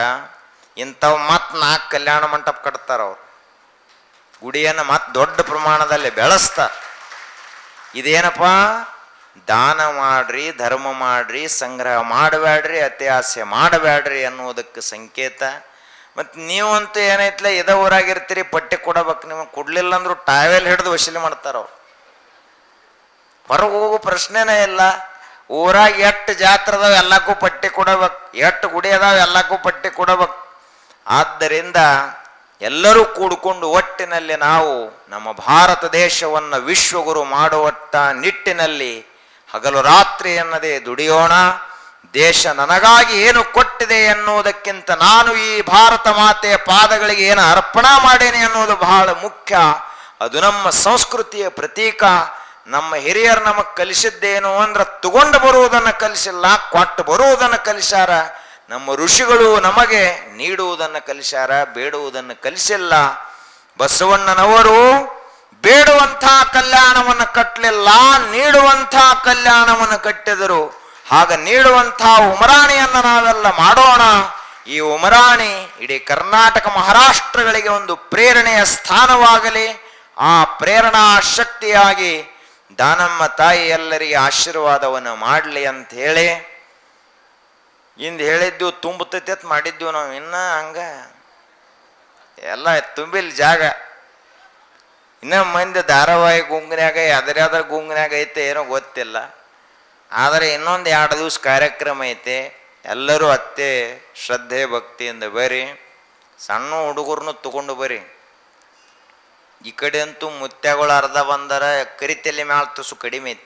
ಇಂಥವು ಮತ್ತೆ 4 ಕಲ್ಯಾಣ ಮಂಟಪ ಕಟ್ತಾರ. ಅವ್ರು ಗುಡಿಯನ್ನು ಮತ್ತೆ ದೊಡ್ಡ ಪ್ರಮಾಣದಲ್ಲಿ ಬೆಳೆಸ್ತಾರೆ. ಇದೇನಪ್ಪ, ದಾನ ಮಾಡ್ರಿ, ಧರ್ಮ ಮಾಡ್ರಿ, ಸಂಗ್ರಹ ಮಾಡಬೇಡ್ರಿ, ಅತಿ ಆಸೆ ಮಾಡಬೇಡ್ರಿ ಅನ್ನೋದಕ್ಕೆ ಸಂಕೇತ. ಮತ್ತು ನೀವಂತೂ ಏನೈತ್ಲ ಇದ ಊರಾಗಿರ್ತೀರಿ, ಪಟ್ಟಿ ಕೊಡಬೇಕು. ನಿಮಗೆ ಕೊಡ್ಲಿಲ್ಲ ಅಂದ್ರು ಟಾವೆಲ್ ಹಿಡಿದು ವಸೂಲಿ ಮಾಡ್ತಾರ ಅವ್ರು. ಹೊರಗೆ ಹೋಗೋ ಪ್ರಶ್ನೆನೇ ಇಲ್ಲ. ಊರಾಗ ಎಷ್ಟು ಜಾತ್ರೆ ಅದಾವ ಎಲ್ಲಕ್ಕೂ ಪಟ್ಟಿ ಕೊಡಬೇಕು, ಎಷ್ಟು ಗುಡಿ ಅದಾವ ಎಲ್ಲಕ್ಕೂ ಪಟ್ಟಿ ಕೊಡಬೇಕು. ಆದ್ದರಿಂದ ಎಲ್ಲರೂ ಕೂಡಿಕೊಂಡು ಒಟ್ಟಿನಲ್ಲಿ ನಾವು ನಮ್ಮ ಭಾರತ ದೇಶವನ್ನು ವಿಶ್ವಗುರು ಮಾಡುವಟ್ಟ ನಿಟ್ಟಿನಲ್ಲಿ ಹಗಲು ರಾತ್ರಿ ಎನ್ನದೇ ದುಡಿಯೋಣ. ದೇಶ ನನಗಾಗಿ ಏನು ಕೊಟ್ಟಿದೆ ಎನ್ನುವುದಕ್ಕಿಂತ ನಾನು ಈ ಭಾರತ ಮಾತೆಯ ಪಾದಗಳಿಗೆ ಏನು ಅರ್ಪಣಾ ಮಾಡೇನೆ ಅನ್ನೋದು ಬಹಳ ಮುಖ್ಯ. ಅದು ನಮ್ಮ ಸಂಸ್ಕೃತಿಯ ಪ್ರತೀಕ. ನಮ್ಮ ಹಿರಿಯರು ನಮಗೆ ಕಲಿಸಿದ್ದೇನು ಅಂದ್ರೆ ತಗೊಂಡು ಬರುವುದನ್ನು ಕಲಿಸಿಲ್ಲ, ಕೊಟ್ಟು ಬರುವುದನ್ನು ಕಲಿಸ್ಯಾರ. ನಮ್ಮ ಋಷಿಗಳು ನಮಗೆ ನೀಡುವುದನ್ನು ಕಲಿಸ್ಯಾರ, ಬೇಡುವುದನ್ನು ಕಲಿಸಿಲ್ಲ. ಬಸವಣ್ಣನವರು ಬೇಡುವಂತಹ ಕಲ್ಯಾಣವನ್ನು ಕಟ್ಟಲಿಲ್ಲ, ನೀಡುವಂತಹ ಕಲ್ಯಾಣವನ್ನು ಕಟ್ಟಿದರು. ಹಾಗ ನೀಡುವಂತಹ ಉಮರಾಣಿಯನ್ನು ನಾವೆಲ್ಲ ಮಾಡೋಣ. ಈ ಉಮರಾಣಿ ಇಡೀ ಕರ್ನಾಟಕ ಮಹಾರಾಷ್ಟ್ರಗಳಿಗೆ ಒಂದು ಪ್ರೇರಣೆಯ ಸ್ಥಾನವಾಗಲಿ. ಆ ಪ್ರೇರಣಾ ಶಕ್ತಿಯಾಗಿ ದಾನಮ್ಮ ತಾಯಿ ಎಲ್ಲರಿಗೆ ಆಶೀರ್ವಾದವನ್ನು ಮಾಡಲಿ ಅಂತ ಹೇಳಿ ಇಂದು ಹೇಳಿದ್ದು ತುಂಬತೈತೆ ಅಂತ ಮಾಡಿದ್ದೀವಿ ನಾವು. ಇನ್ನ ಹಂಗ ಎಲ್ಲ ತುಂಬಿಲ್ ಜಾಗ. ಇನ್ನ ಮಂದಿ ಧಾರಾವಾಹಿ ಗುಂಗಿನ್ಯಾಗ ಯಾವ್ದಾರ ಗುಂಗಿನ್ಯಾಗ ಐತೆ ಏನೋ ಗೊತ್ತಿಲ್ಲ. ಆದರೆ ಇನ್ನೊಂದು 2 ದಿವಸ ಕಾರ್ಯಕ್ರಮ ಐತೆ. ಎಲ್ಲರೂ ಅತ್ತೆ ಶ್ರದ್ಧೆ ಭಕ್ತಿಯಿಂದ ಬರ್ರಿ. ಸಣ್ಣ ಹುಡುಗರನ್ನು ತಗೊಂಡು ಬರ್ರಿ. ಈ ಕಡೆ ಅಂತೂ ಮುತ್ಯಗಳು ಅರ್ಧ ಬಂದರ, ಕರಿತೆಲಿ ಮ್ಯಾಲ ತುಸು ಕಡಿಮೆ ಐತಿ.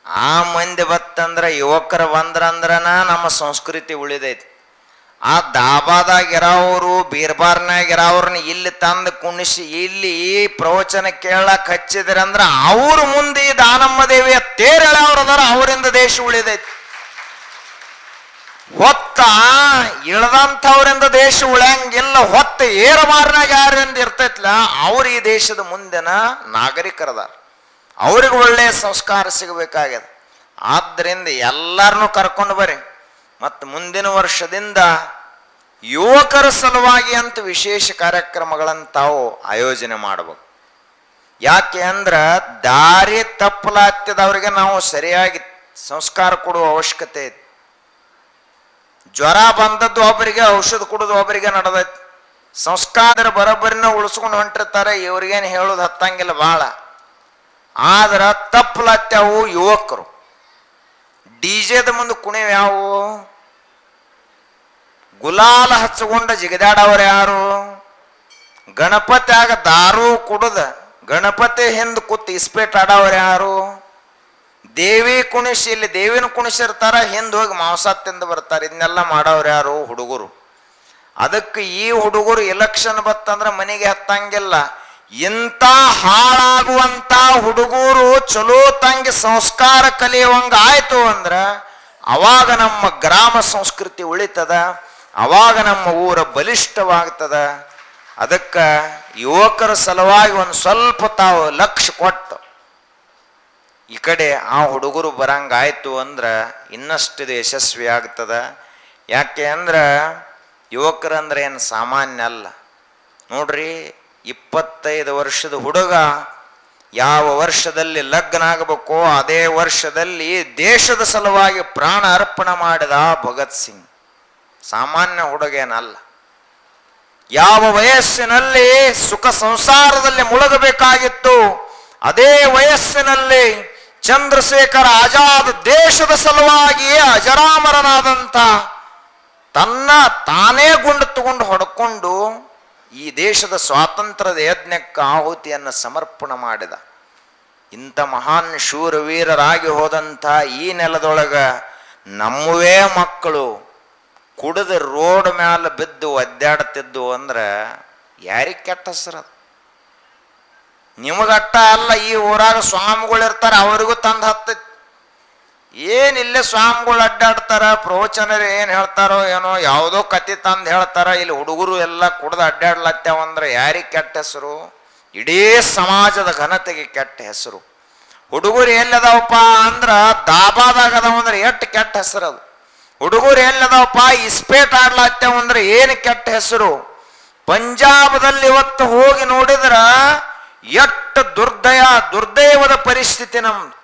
ಆ ಮಂದಿ ಬತ್ತಂದ್ರ ಯುವಕರು ಬಂದ್ರಂದ್ರನ ನಮ್ಮ ಸಂಸ್ಕೃತಿ ಉಳಿದೈತಿ. ಆ ದಾಬಾದಾಗ ಇರೋರು, ಬೀರ್ಬಾರ್ನಾಗ ಇರೋವ್ರನ್ನ ಇಲ್ಲಿ ತಂದು ಕುಣಿಸಿ ಇಲ್ಲಿ ಈ ಪ್ರವಚನ ಕೇಳಕ್ ಹಚ್ಚಿದ್ರಂದ್ರ ಅವ್ರ ಮುಂದೆ ಈ ದಾನಮ್ಮ ದೇವಿಯ ತೇರೆಳವ್ರದಾರ, ಅವರಿಂದ ದೇಶ ಉಳಿದೈತಿ. ಹೊತ್ತ ಇಳದಂಥವ್ರಿಂದ ದೇಶ ಉಳಿಯಂಗಿಲ್ಲ. ಹೊತ್ತ ಏರಮಾರ್ನಾಗ ಯಾರಿಂದ ಇರ್ತೈತ್ಲ ಅವ್ರು ಈ ದೇಶದ ಮುಂದಿನ ನಾಗರಿಕರದಾರ. ಅವ್ರಿಗೆ ಒಳ್ಳೆಯ ಸಂಸ್ಕಾರ ಸಿಗಬೇಕಾಗ್ಯದ. ಆದ್ದರಿಂದ ಎಲ್ಲರನ್ನೂ ಕರ್ಕೊಂಡು ಬರ್ರಿ. ಮತ್ತು ಮುಂದಿನ ವರ್ಷದಿಂದ ಯುವಕರ ಸಲುವಾಗಿ ಅಂತ ವಿಶೇಷ ಕಾರ್ಯಕ್ರಮಗಳನ್ನು ತಾವು ಆಯೋಜನೆ ಮಾಡಬೇಕು. ಯಾಕೆ ಅಂದ್ರೆ ದಾರಿ ತಪ್ಪಲಾಗ್ತದವ್ರಿಗೆ ನಾವು ಸರಿಯಾಗಿ ಸಂಸ್ಕಾರ ಕೊಡುವ ಅವಶ್ಯಕತೆ ಐತಿ. ಜ್ವರ ಬಂದದ್ದು ಒಬ್ಬರಿಗೆ, ಔಷಧ ಕೊಡೋದು ಒಬ್ಬರಿಗೆ ನಡೆದೈತಿ. ಸಂಸ್ಕಾರ ಬರೋಬ್ಬರಿನ ಉಳಿಸ್ಕೊಂಡು ಹೊಂಟಿರ್ತಾರೆ. ಇವ್ರಿಗೇನು ಹೇಳೋದು ಹತ್ತಂಗಿಲ್ಲ ಭಾಳ. ಆದ್ರೆ ತಪ್ಪಲತ್ಯಾವು ಯುವಕರು. ಡಿಜೆದ ಮುಂದೆ ಕುಣಿವು ಯಾವು? ಗುಲಾಲ ಹಚ್ಚಿಕೊಂಡ ಜಿಗದಾಡವ್ರು ಯಾರು? ಗಣಪತಿಯಾಗ ದಾರು ಕುಡಿದ ಗಣಪತಿ ಹಿಂದೆ ಕೂತು ಇಸ್ಪೇಟ್ ಆಡವ್ರು ಯಾರು? ದೇವಿ ಕುಣಿಸಿ, ಇಲ್ಲಿ ದೇವಿನ ಕುಣಿಸಿರ್ತಾರ, ಹಿಂದೆ ಹೋಗಿ ಮಾಂಸ ತಿಂದು ಬರ್ತಾರೆ. ಇದನ್ನೆಲ್ಲ ಮಾಡವ್ರು ಯಾರು? ಹುಡುಗರು. ಅದಕ್ಕೆ ಈ ಹುಡುಗರು ಎಲೆಕ್ಷನ್ ಬತ್ತಂದ್ರೆ ಮನೆಗೆ ಹತ್ತಂಗಿಲ್ಲ. ಇಂಥ ಹಾಳಾಗುವಂತ ಹುಡುಗರು ಚಲೋ ತಂಗಿ ಸಂಸ್ಕಾರ ಕಲಿಯುವಂಗ ಆಯ್ತು ಅಂದ್ರ ಅವಾಗ ನಮ್ಮ ಗ್ರಾಮ ಸಂಸ್ಕೃತಿ ಉಳಿತದ, ಅವಾಗ ನಮ್ಮ ಊರ ಬಲಿಷ್ಠವಾಗ್ತದ. ಅದಕ್ಕೆ ಯುವಕರ ಸಲುವಾಗಿ ಒಂದು ಸ್ವಲ್ಪ ತಾವು ಲಕ್ಷ್ಯ ಕೊಟ್ಟು ಈ ಕಡೆ ಆ ಹುಡುಗರು ಬರಂಗಾಯ್ತು ಅಂದ್ರೆ ಇನ್ನಷ್ಟು ಯಶಸ್ವಿ ಆಗ್ತದ. ಯಾಕೆ ಅಂದ್ರೆ ಯುವಕರಂದ್ರೆ ಏನು ಸಾಮಾನ್ಯ ಅಲ್ಲ. ನೋಡ್ರಿ, 25 ವರ್ಷದ ಹುಡುಗ ಯಾವ ವರ್ಷದಲ್ಲಿ ಲಗ್ನ ಆಗಬೇಕೋ ಅದೇ ವರ್ಷದಲ್ಲಿ ದೇಶದ ಸಲುವಾಗಿ ಪ್ರಾಣ ಅರ್ಪಣೆ ಮಾಡಿದ ಭಗತ್ ಸಿಂಗ್ ಸಾಮಾನ್ಯ ಹುಡುಗೇನಲ್ಲ. ಯಾವ ವಯಸ್ಸಿನಲ್ಲಿ ಸುಖ ಸಂಸಾರದಲ್ಲಿ ಮುಳುಗಬೇಕಾಗಿತ್ತು ಅದೇ ವಯಸ್ಸಿನಲ್ಲಿ ಚಂದ್ರಶೇಖರ ಆಜಾದ್ ದೇಶದ ಸಲುವಾಗಿಯೇ ಅಜರಾಮರನಾದಂಥ ತನ್ನ ತಾನೇ ಗುಂಡು ತಗೊಂಡು ಹೊಡ್ಕೊಂಡು ಈ ದೇಶದ ಸ್ವಾತಂತ್ರ್ಯದ ಯಜ್ಞಕ್ಕೆ ಆಹುತಿಯನ್ನು ಸಮರ್ಪಣೆ ಮಾಡಿದ. ಇಂಥ ಮಹಾನ್ ಶೂರವೀರರಾಗಿ ಹೋದಂಥ ಈ ನೆಲದೊಳಗ ನಮ್ಮವೇ ಮಕ್ಕಳು ಕುಡಿದ ರೋಡ್ ಮ್ಯಾಲ ಬಿದ್ದು ಒದ್ದಾಡ್ತಿದ್ದು ಅಂದ್ರೆ ಯಾರಿಗೆ ಕೆಟ್ಟ ಹೆಸರು? ನಿಮಗಟ್ಟ ಅಲ್ಲ, ಈ ಊರಾಗ ಸ್ವಾಮಿಗಳು ಇರ್ತಾರೆ, ಅವರಿಗೂ ತಂದು ಹತ್ತೈತಿ. ಏನಿಲ್ಲೇ ಸ್ವಾಮಿಗಳು ಅಡ್ಡಾಡ್ತಾರ, ಪ್ರವಚನರು ಏನು ಹೇಳ್ತಾರೋ ಏನೋ, ಯಾವುದೋ ಕತೆ ತಂದು ಹೇಳ್ತಾರ, ಇಲ್ಲಿ ಹುಡುಗರು ಎಲ್ಲ ಕುಡ್ದು ಅಡ್ಡಾಡ್ಲತ್ತೇವಂದ್ರೆ ಯಾರಿಗೆ ಕೆಟ್ಟ ಹೆಸರು? ಇಡೀ ಸಮಾಜದ ಘನತೆಗೆ ಕೆಟ್ಟ ಹೆಸರು. ಹುಡುಗರು ಎಲ್ಲದಾವಪ್ಪ ಅಂದ್ರೆ ದಾಬಾದಾಗ ಅದಾವಂದ್ರೆ ಎಷ್ಟು ಕೆಟ್ಟ ಹೆಸರು ಅದು. ಹುಡುಗರು ಎಲ್ಲದಾವಪ್ಪ ಇಸ್ಪೇಟ್ ಆಡ್ಲತ್ತೇವಂದ್ರೆ ಏನು ಕೆಟ್ಟ ಹೆಸರು. ಪಂಜಾಬದಲ್ಲಿ ಇವತ್ತು ಹೋಗಿ ನೋಡಿದ್ರ ಎಷ್ಟು ದುರ್ದೈವದ ಪರಿಸ್ಥಿತಿ ನಮ್ದು.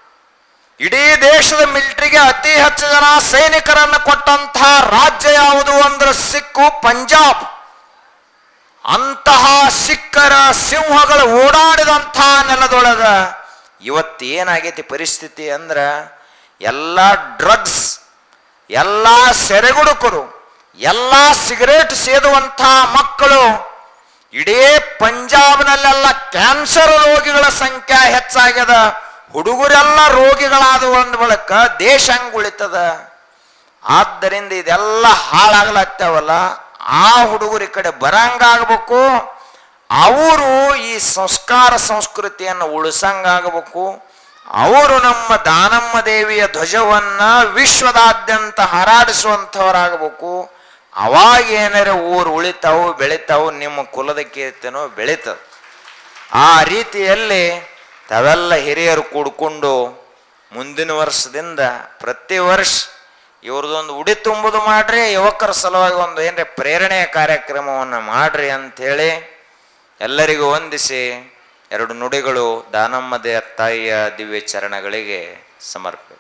ಇಡೀ ದೇಶದ ಮಿಲಿಟರಿಗೆ ಅತಿ ಹೆಚ್ಚು ಜನ ಸೈನಿಕರನ್ನು ಕೊಟ್ಟಂತಹ ರಾಜ್ಯ ಯಾವುದು ಅಂದ್ರೆ ಸಿಕ್ಕು ಪಂಜಾಬ್. ಅಂತಹ ಸಿಕ್ಕರ ಸಿಂಹಗಳು ಓಡಾಡಿದಂತಹ ನೆಲದೊಳಗ ಇವತ್ತೇನಾಗೈತಿ ಪರಿಸ್ಥಿತಿ ಅಂದ್ರೆ ಎಲ್ಲ ಡ್ರಗ್ಸ್, ಎಲ್ಲ ಸೆರೆಗುಡುಕರು, ಎಲ್ಲ ಸಿಗರೇಟ್ ಸೇದುವಂಥ ಮಕ್ಕಳು. ಇಡೀ ಪಂಜಾಬ್ನಲ್ಲೆಲ್ಲ ಕ್ಯಾನ್ಸರ್ ರೋಗಿಗಳ ಸಂಖ್ಯೆ ಹೆಚ್ಚಾಗ್ಯದ. ಹುಡುಗರೆಲ್ಲ ರೋಗಿಗಳಾದ ಒಂದು ಬಳಿಕ ದೇಶ ಹಂಗೆ ಉಳಿತದ. ಆದ್ದರಿಂದ ಇದೆಲ್ಲ ಹಾಳಾಗ್ಲತ್ತವಲ್ಲ, ಆ ಹುಡುಗರ ಈ ಕಡೆ ಬರಂಗಾಗಬೇಕು. ಅವರು ಈ ಸಂಸ್ಕಾರ ಸಂಸ್ಕೃತಿಯನ್ನು ಉಳಿಸಂಗಾಗಬೇಕು. ಅವರು ನಮ್ಮ ದಾನಮ್ಮ ದೇವಿಯ ಧ್ವಜವನ್ನ ವಿಶ್ವದಾದ್ಯಂತ ಹಾರಾಡಿಸುವಂಥವರಾಗಬೇಕು. ಅವಾಗ ಏನಾರೆ ಊರು ಉಳಿತಾವು, ಬೆಳಿತಾವು, ನಿಮ್ಮ ಕುಲದ ಕೀರ್ತಿನೋ ಬೆಳೀತದ. ಆ ರೀತಿಯಲ್ಲಿ ತಾವೆಲ್ಲ ಹಿರಿಯರು ಕೂಡ್ಕೊಂಡು ಮುಂದಿನ ವರ್ಷದಿಂದ ಪ್ರತಿ ವರ್ಷ ಇವ್ರದೊಂದು ಉಡಿ ತುಂಬುದು ಮಾಡ್ರಿ, ಯುವಕರ ಸಲುವಾಗಿ ಒಂದು ಏನ್ರಿ ಪ್ರೇರಣೆಯ ಕಾರ್ಯಕ್ರಮವನ್ನು ಮಾಡ್ರಿ ಅಂಥೇಳಿ ಎಲ್ಲರಿಗೂ ವಂದಿಸಿ 2 ನುಡಿಗಳು ದಾನಮ್ಮ ತಾಯಿಯ ದಿವ್ಯ ಚರಣಗಳಿಗೆ ಸಮರ್ಪಣೆ.